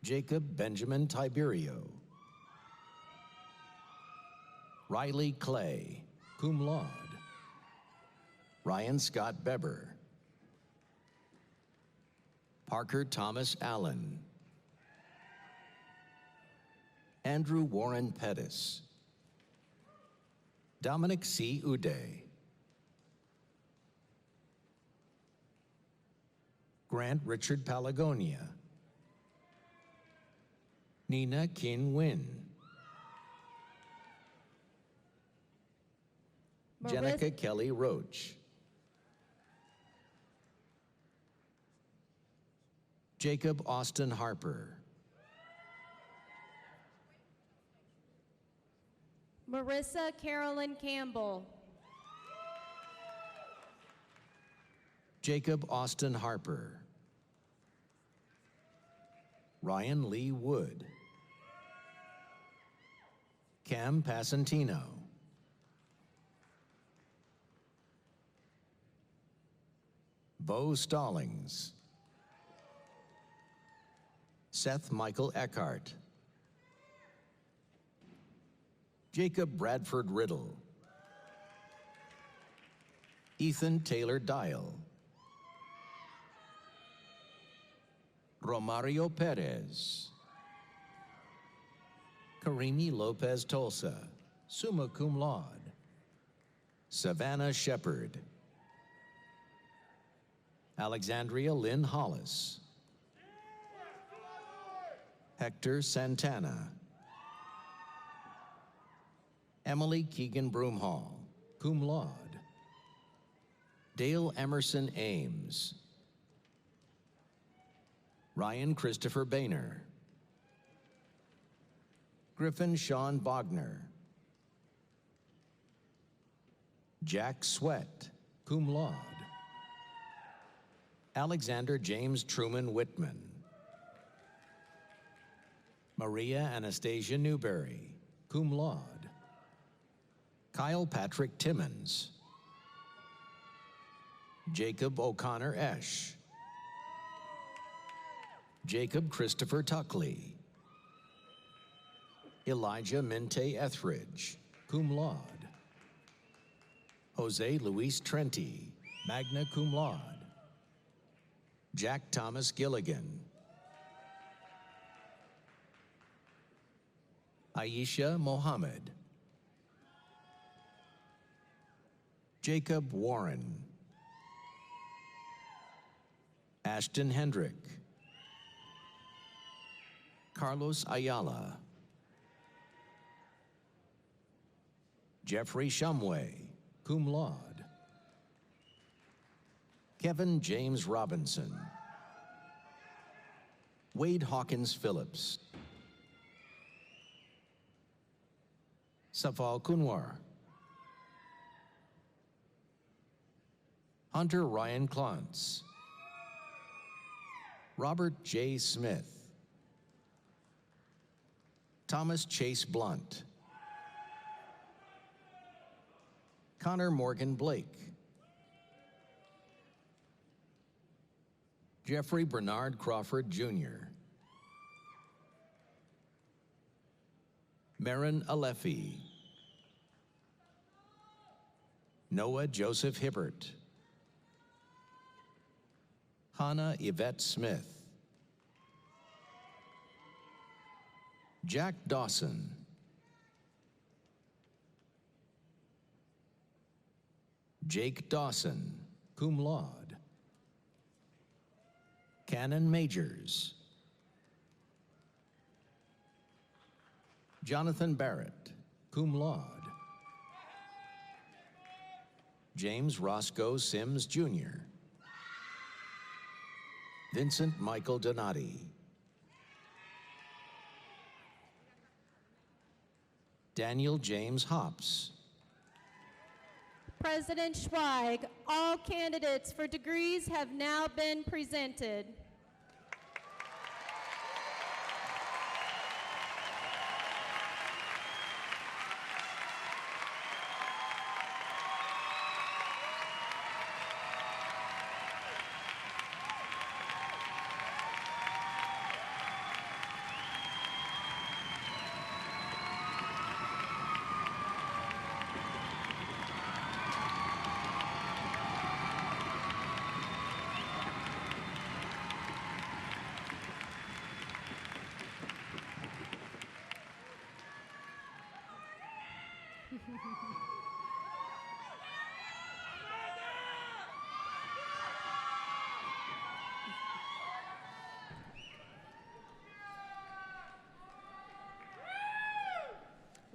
Jacob Benjamin Tiberio, Riley Clay, cum laude, Ryan Scott Beber, Parker Thomas Allen, Andrew Warren Pettis, Dominic C. Uday, Grant Richard Palagonia, Nina Kin Win, Jenica Kelly Roach, Jacob Austin Harper, Marissa Carolyn Campbell, Jacob Austin Harper, Ryan Lee Wood, Cam Passantino, Bo Stallings, Seth Michael Eckhart, Jacob Bradford Riddle, Ethan Taylor Dial, Romario Perez, Karimi Lopez Tolsa, summa cum laude, Savannah Shepard, Alexandria Lynn Hollis, Hector Santana, Emily Keegan Broomhall, cum laude, Dale Emerson Ames, Ryan Christopher Boehner, Griffin Sean Bogner, Jack Sweat, cum laude, Alexander James Truman Whitman, Maria Anastasia Newberry, cum laude, Kyle Patrick Timmons, Jacob O'Connor Esch, Jacob Christopher Tuckley, Elijah Minte Etheridge, cum laude, Jose Luis Trenti, magna cum laude, Jack Thomas Gilligan, Aisha Mohammed, Jacob Warren, Ashton Hendrick, Carlos Ayala, Jeffrey Shumway, cum laude, Kevin James Robinson, Wade Hawkins Phillips, Safal Kunwar, Hunter Ryan Klontz, Robert J. Smith, Thomas Chase Blunt, Connor Morgan Blake, Jeffrey Bernard Crawford, Jr., Marin Alefi, Noah Joseph Hibbert, Hannah Yvette Smith, Jack Dawson, Jake Dawson, cum laude, Cannon Majors, Jonathan Barrett, cum laude, James Roscoe Sims, Jr., Vincent Michael Donati, Daniel James Hops, President Schweig, all candidates for degrees have now been presented.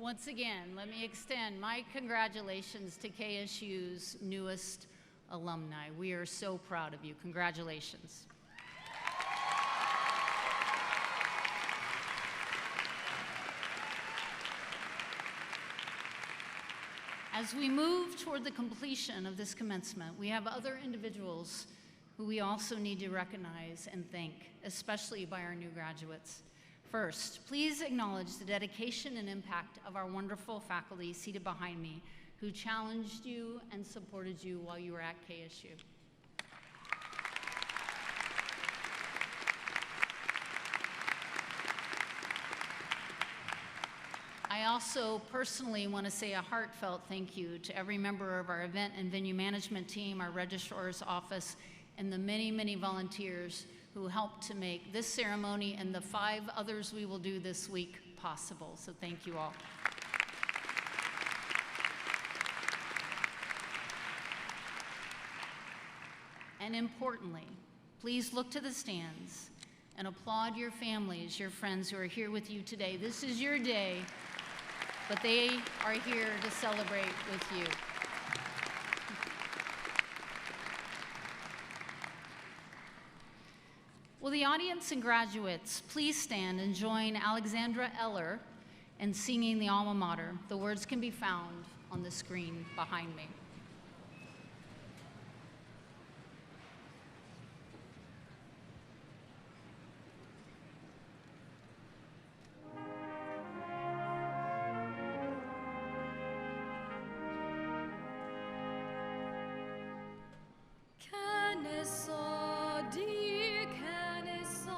Once again, let me extend my congratulations to KSU's newest alumni. We are so proud of you. Congratulations. As we move toward the completion of this commencement, we have other individuals who we also need to recognize and thank, especially by our new graduates. First, please acknowledge the dedication and impact of our wonderful faculty seated behind me who challenged you and supported you while you were at KSU. I also personally want to say a heartfelt thank you to every member of our event and venue management team, our registrar's office, and the many, many volunteers who helped to make this ceremony and the 5 others we will do this week possible. So thank you all. And importantly, please look to the stands and applaud your families, your friends who are here with you today. This is your day, but they are here to celebrate with you. Will the audience and graduates please stand and join Alexandra Eller in singing the alma mater? The words can be found on the screen behind me. Kennesaw, dear Kennesaw,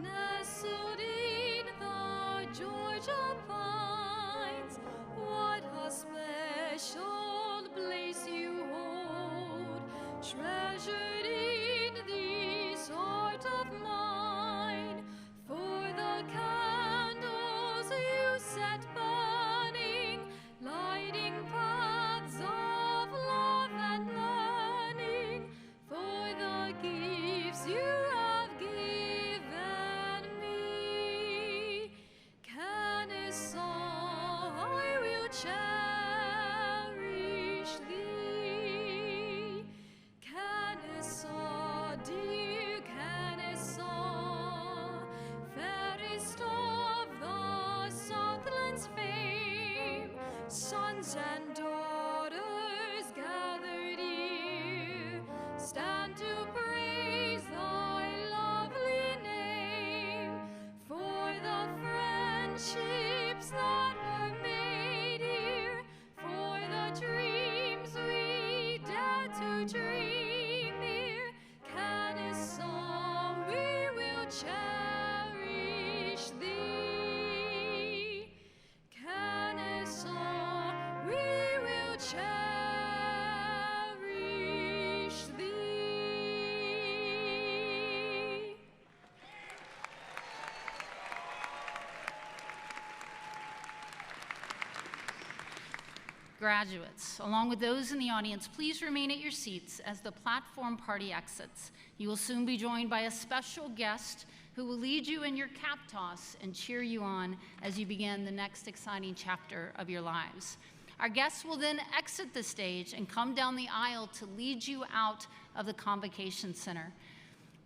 nestled in the Georgia pines, what a special place you hold, treasured in this heart of mine, for the candles you set burning, lighting paths of love and learning, for the gifts you have given me. Kennesaw, I will cherish thee. Kennesaw, dear Kennesaw, fairest of the Southland's fame, sons and daughters gathered here, stand to praise thy lovely name, for the friendships that were made here, for the dreams we dare to dream here. Kennesaw, we will cherish thee. Kennesaw, we will cherish thee. Graduates, along with those in the audience, please remain at your seats as the platform party exits. You will soon be joined by a special guest who will lead you in your cap toss and cheer you on as you begin the next exciting chapter of your lives. Our guests will then exit the stage and come down the aisle to lead you out of the Convocation Center.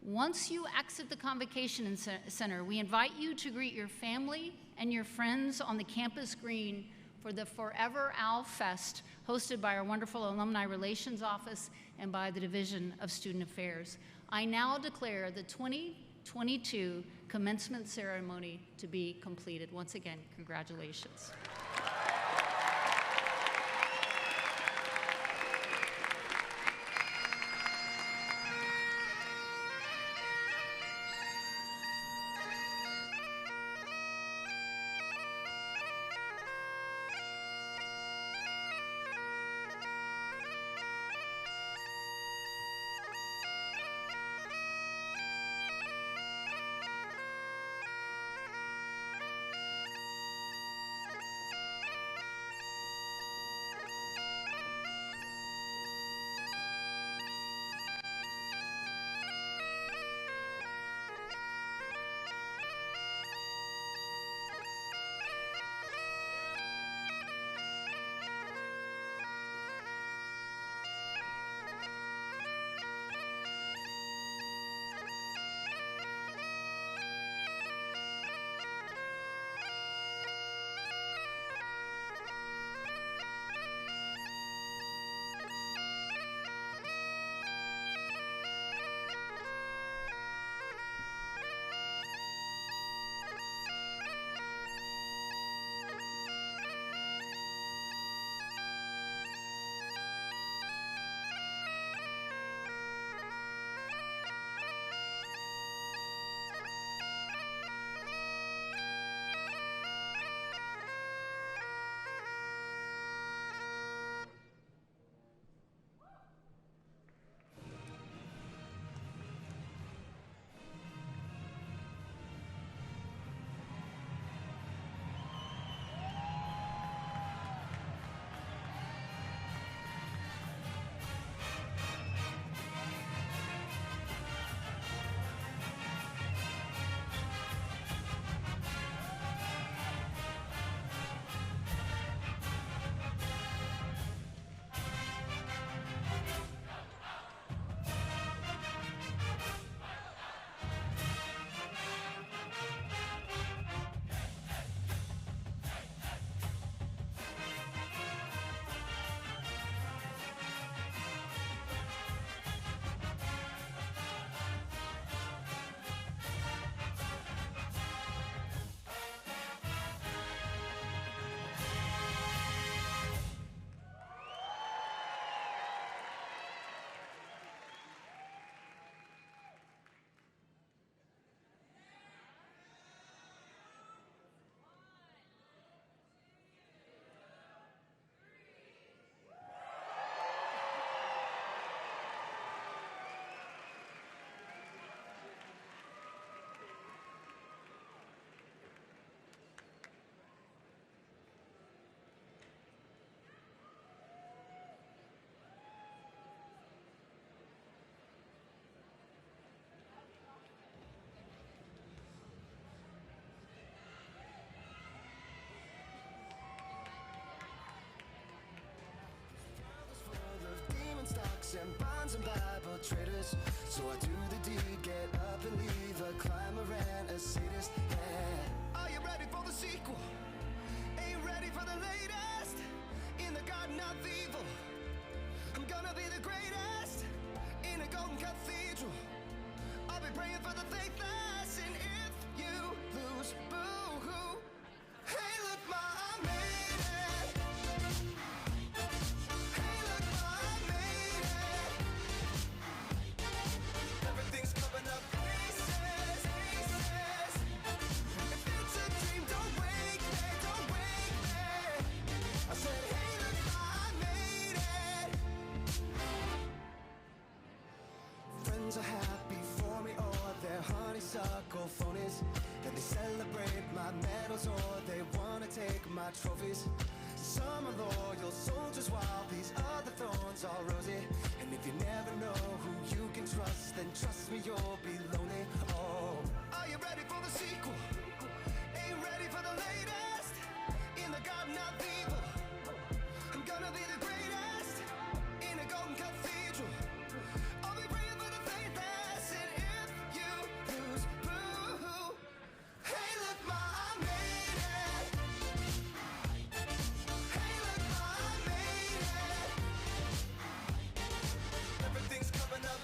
Once you exit the Convocation Center, we invite you to greet your family and your friends on the campus green for the Forever Owl Fest, hosted by our wonderful Alumni Relations Office and by the Division of Student Affairs. I now declare the 2022 commencement ceremony to be completed. Once again, congratulations. and bonds and Bible traders. So I do the deed, get up and leave, a climber and a sadist. Yeah. Are you ready for the sequel? Ain't ready for the latest. In the garden of evil, I'm gonna be the greatest. In a golden cathedral, I'll be praying for the faithless. And if you lose, boo-hoo. Hey, look, Ma, I made it. Hey, look, Ma, I made it. Everything's coming up aces, aces. If it's a dream, don't wake me, don't wake me. I said, hey, look, Ma, I made it. Friends are happy for me, or they're honeysuckle phonies. And they celebrate my medals, or they wanna take my trophies. Some are loyal soldiers, while these other thorns are rosy. And if you never know who you can trust, then trust me, you'll be lonely. Oh, are you ready for the sequel? Ain't ready for the latest. In the garden of evil, I'm gonna be the greatest. In a golden cathedral, I'll be praying for the faithless. And if you lose, boo-hoo. Hey, look, Ma, I made it. Hey, look, Ma, I made it. Everything's coming up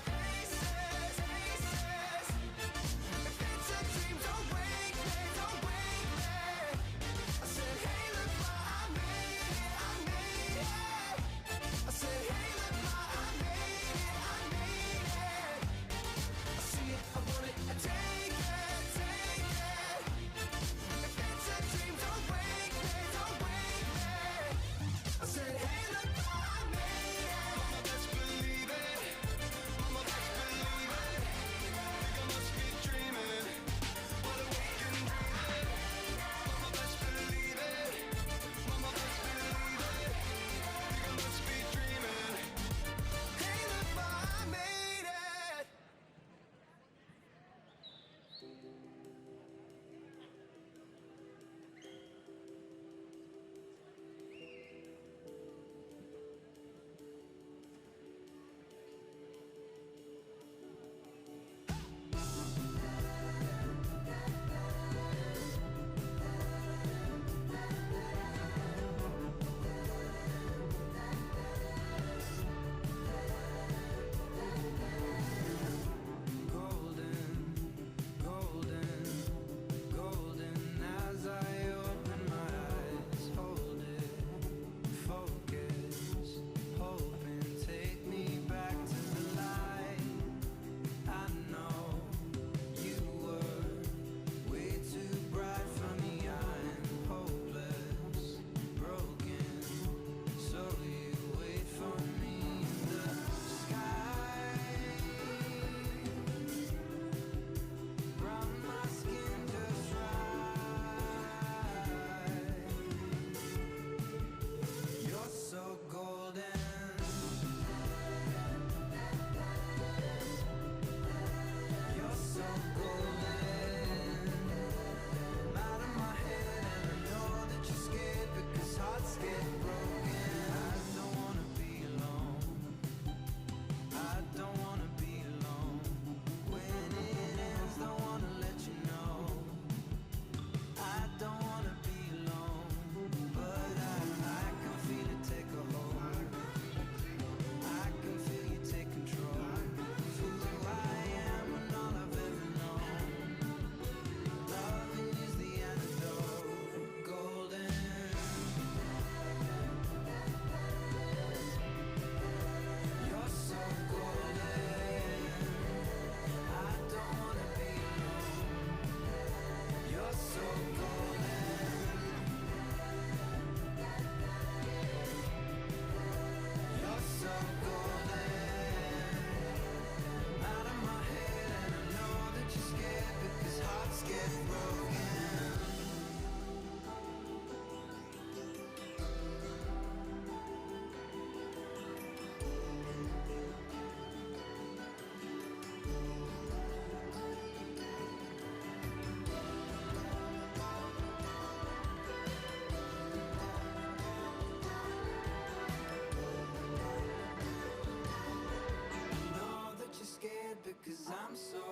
'cause I'm so